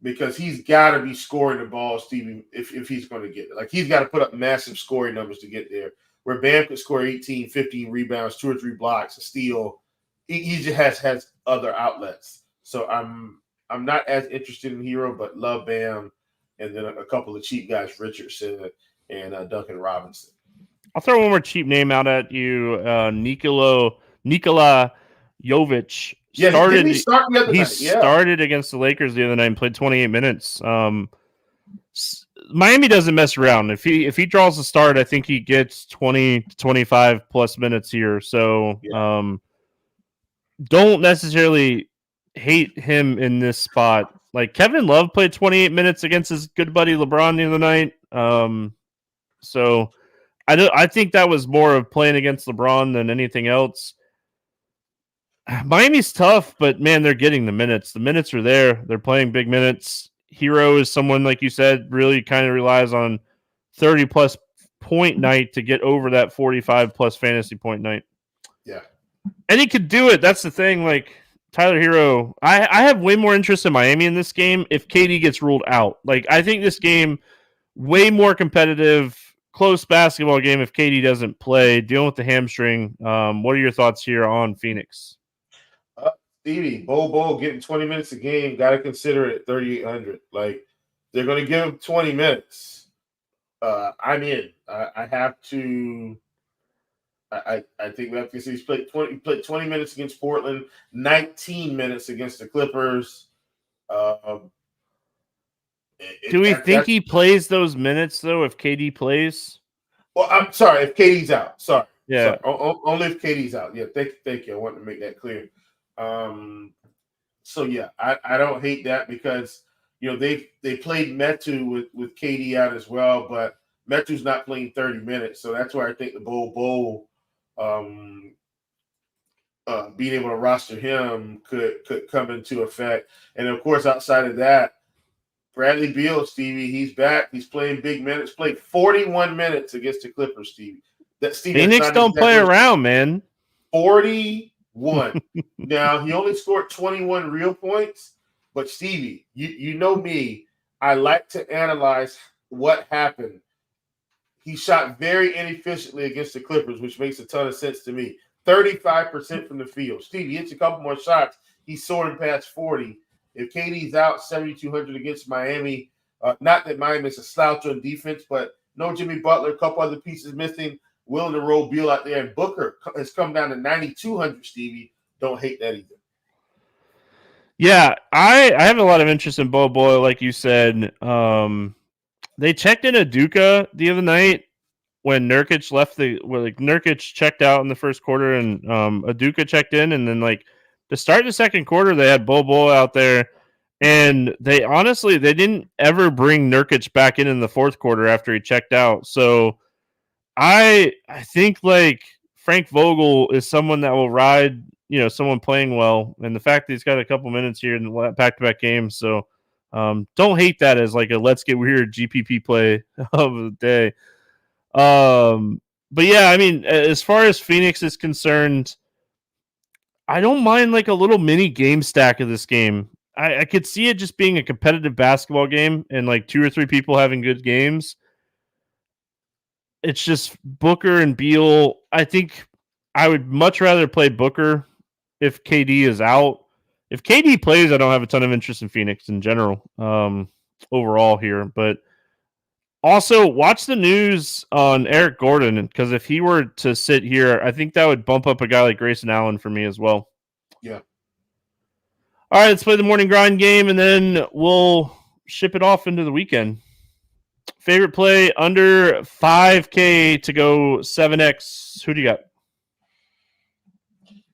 because he's got to be scoring the ball, Stevie, if he's going to get it. Like, he's got to put up massive scoring numbers to get there. Where Bam could score 18, 15 rebounds, 2 or 3 blocks, a steal. He just has other outlets. So I'm not as interested in Hero, but love Bam, and then a couple of cheap guys, Richardson and Duncan Robinson. I'll throw one more cheap name out at you. Nikola Jovic. Yeah, started against the Lakers the other night and played 28 minutes. Miami doesn't mess around. If he draws a start, I think he gets 20 to 25 plus minutes here. So don't necessarily hate him in this spot. Like Kevin Love played 28 minutes against his good buddy LeBron the other night. So I think that was more of playing against LeBron than anything else. Miami's tough, but man, they're getting the minutes. The minutes are there. They're playing big minutes. Hero is someone, like you said, really kind of relies on 30 plus point night to get over that 45 plus fantasy point night. Yeah. And he could do it. That's the thing. Like Tyler Hero, I have way more interest in Miami in this game if KD gets ruled out. Like I think this game way more competitive, close basketball game if KD doesn't play, dealing with the hamstring. What are your thoughts here on Phoenix? Stevie, Bo getting 20 minutes a game, got to consider it 3,800. Like, they're going to give him 20 minutes. I'm in. I have to. I think we have to see he's played 20 minutes against Portland, 19 minutes against the Clippers. Do we think he plays those minutes, though, if KD plays? Well, I'm sorry, if KD's out. Sorry. Yeah. Sorry. Only if KD's out. Yeah, thank you. I wanted to make that clear. So yeah, I don't hate that because they played Metu with KD out as well, but Metu's not playing 30 minutes, so that's why I think the Bo being able to roster him could come into effect. And of course, outside of that, Bradley Beal, Stevie, he's back. He's playing big minutes. Played 41 minutes against the Clippers, Stevie. Phoenix don't play around, man. 41. Now, he only scored 21 real points, but Stevie, you know me. I like to analyze what happened. He shot very inefficiently against the Clippers, which makes a ton of sense to me. 35% from the field. Stevie hits a couple more shots. He's soaring past 40. If KD's out, 7,200 against Miami. Not that Miami's a slouch on defense, but no Jimmy Butler, a couple other pieces missing. Willing to roll Beal out there, and Booker has come down to 9,200, Stevie. Don't hate that either. Yeah, I have a lot of interest in Bo Boyle, like you said. They checked in Aduka the other night when Nurkic left Nurkic checked out in the first quarter and Aduka checked in, and then to start the second quarter they had Bo Boyle out there, and they didn't ever bring Nurkic back in the fourth quarter after he checked out. So I think Frank Vogel is someone that will ride, someone playing well, and the fact that he's got a couple minutes here in the back-to-back games, so don't hate that as a let's get weird GPP play of the day. But yeah, I mean, as far as Phoenix is concerned, I don't mind a little mini game stack of this game. I could see it just being a competitive basketball game and 2 or 3 people having good games. It's just Booker and Beal. I think I would much rather play Booker if KD is out. If KD plays, I don't have a ton of interest in Phoenix in general overall here. But also watch the news on Eric Gordon, because if he were to sit here, I think that would bump up a guy like Grayson Allen for me as well. Yeah. All right, let's play the morning grind game, and then we'll ship it off into the weekend. Favorite play under 5K to go 7X. Who do you got?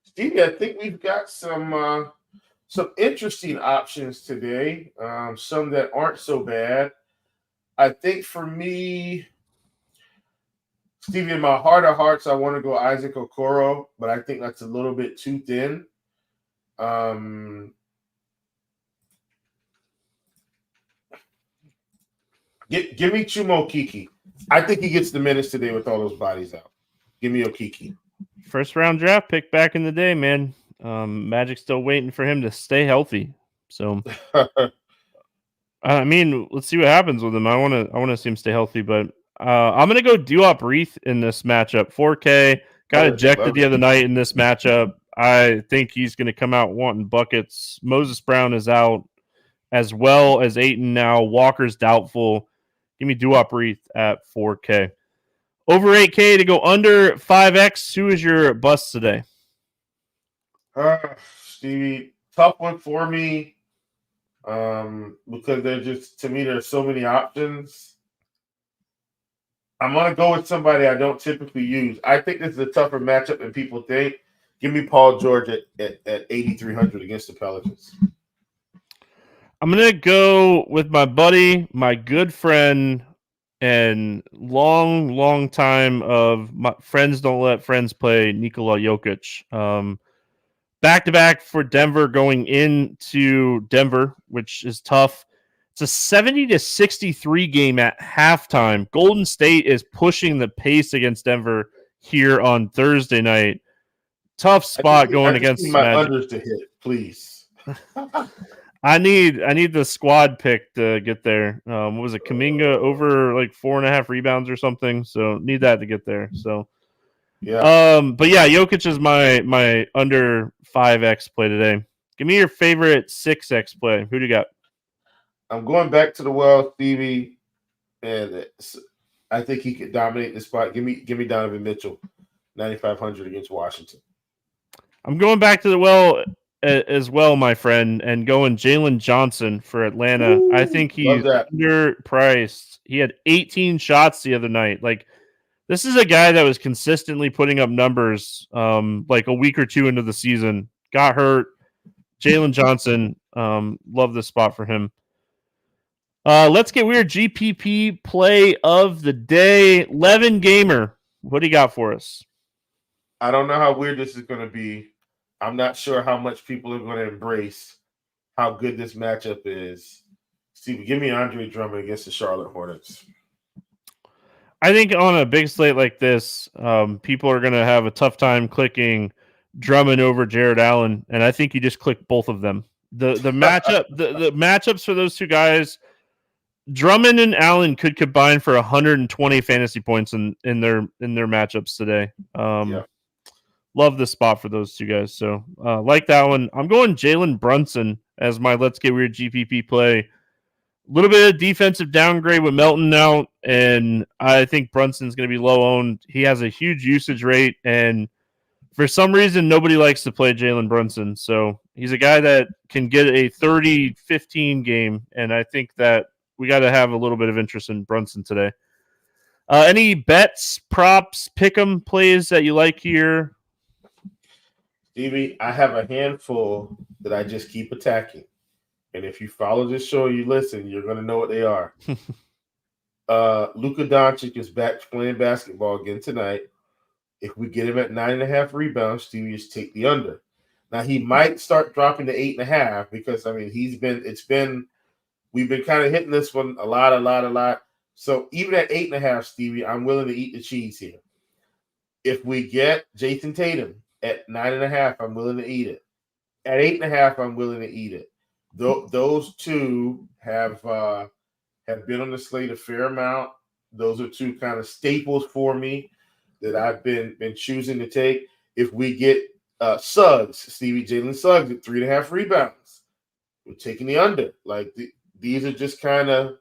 Stevie, I think we've got some interesting options today. Some that aren't so bad. I think for me, Stevie, in my heart of hearts, I want to go Isaac Okoro, but I think that's a little bit too thin. Give me Chumo Kiki. I think he gets the minutes today with all those bodies out. Give me Okiki. First round draft pick back in the day, man. Magic's still waiting for him to stay healthy. So, I mean, let's see what happens with him. I want to see him stay healthy, but I'm gonna go Duop Reith in this matchup. 4K got ejected the other night in this matchup. I think he's gonna come out wanting buckets. Moses Brown is out, as well as Ayton now. Walker's doubtful. Give me Duop Reith at 4K. Over 8K to go under 5X. Who is your bust today? Stevie, tough one for me because to me, there's so many options. I'm going to go with somebody I don't typically use. I think this is a tougher matchup than people think. Give me Paul George at 8,300 against the Pelicans. I'm going to go with my buddy, my good friend, and long time of my friends don't let friends play, Nikola Jokic. Back-to-back for Denver going into Denver, which is tough. It's a 70-63 game at halftime. Golden State is pushing the pace against Denver here on Thursday night. Tough spot going against my Magic. Unders to hit, please. I need the squad pick to get there. What was it? Kuminga over like 4.5 rebounds or something. So need that to get there. So yeah. But yeah, Jokic is my under 5x play today. Give me your favorite 6x play. Who do you got? I'm going back to the well, Stevie, and I think he could dominate the spot. Give me Donovan Mitchell, 9,500 against Washington. I'm going back to the well as well, my friend, and going Jalen Johnson for Atlanta. Ooh, I think he's underpriced. He had 18 shots the other night. Like, this is a guy that was consistently putting up numbers like a week or two into the season. Got hurt. Jalen Johnson, love this spot for him. Let's get weird. GPP play of the day. Levin Gamer, what do you got for us? I don't know how weird this is going to be. I'm not sure how much people are going to embrace how good this matchup is. Steve, give me Andre Drummond against the Charlotte Hornets. I think on a big slate like this, people are going to have a tough time clicking Drummond over Jared Allen, and I think you just click both of them. The matchup, the matchups for those two guys, Drummond and Allen could combine for 120 fantasy points in their matchups today. Love the spot for those two guys. So like that one. I'm going Jalen Brunson as my Let's Get Weird GPP play. A little bit of defensive downgrade with Melton out, and I think Brunson's going to be low owned. He has a huge usage rate, and for some reason, nobody likes to play Jalen Brunson. So he's a guy that can get a 30-15 game, and I think that we got to have a little bit of interest in Brunson today. Any bets, props, pick'em plays that you like here? Stevie, I have a handful that I just keep attacking. And if you follow this show, you listen, you're going to know what they are. Luka Doncic is back playing basketball again tonight. If we get him at 9.5 rebounds, Stevie, just take the under. Now, he might start dropping to 8.5 because, I mean, we've been kind of hitting this one a lot. So even at 8.5, Stevie, I'm willing to eat the cheese here. If we get Jason Tatum at 9.5, I'm willing to eat it. At 8.5, I'm willing to eat it. Those two have been on the slate a fair amount. Those are two kind of staples for me that I've been choosing to take. If we get Suggs, Jalen Suggs at 3.5 rebounds, we're taking the under. Like these are just kind of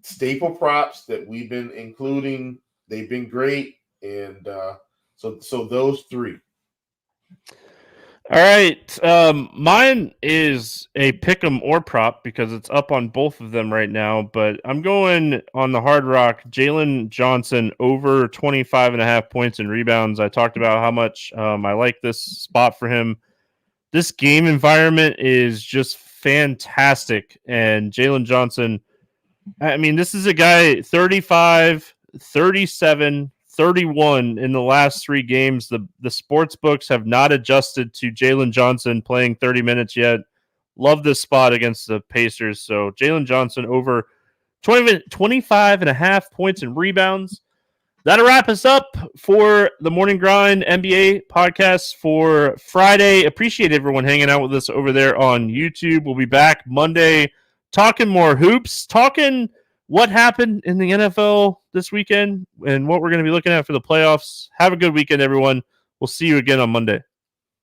staple props that we've been including. They've been great, and so those three. All right. Mine is a pick'em or prop because it's up on both of them right now, but I'm going on the Hard Rock, Jalen Johnson over 25.5 points and rebounds. I talked about how much I like this spot for him. This game environment is just fantastic, and Jalen Johnson, I mean, this is a guy 35, 37, 31 in the last 3 games. The sports books have not adjusted to Jalen Johnson playing 30 minutes yet. Love this spot against the Pacers. So Jalen Johnson over 25.5 points and rebounds. That'll wrap us up for the Morning Grind NBA podcast for Friday. Appreciate everyone hanging out with us over there on YouTube. We'll be back Monday talking more hoops, talking what happened in the NFL this weekend and what we're going to be looking at for the playoffs. Have a good weekend, everyone. We'll see you again on Monday.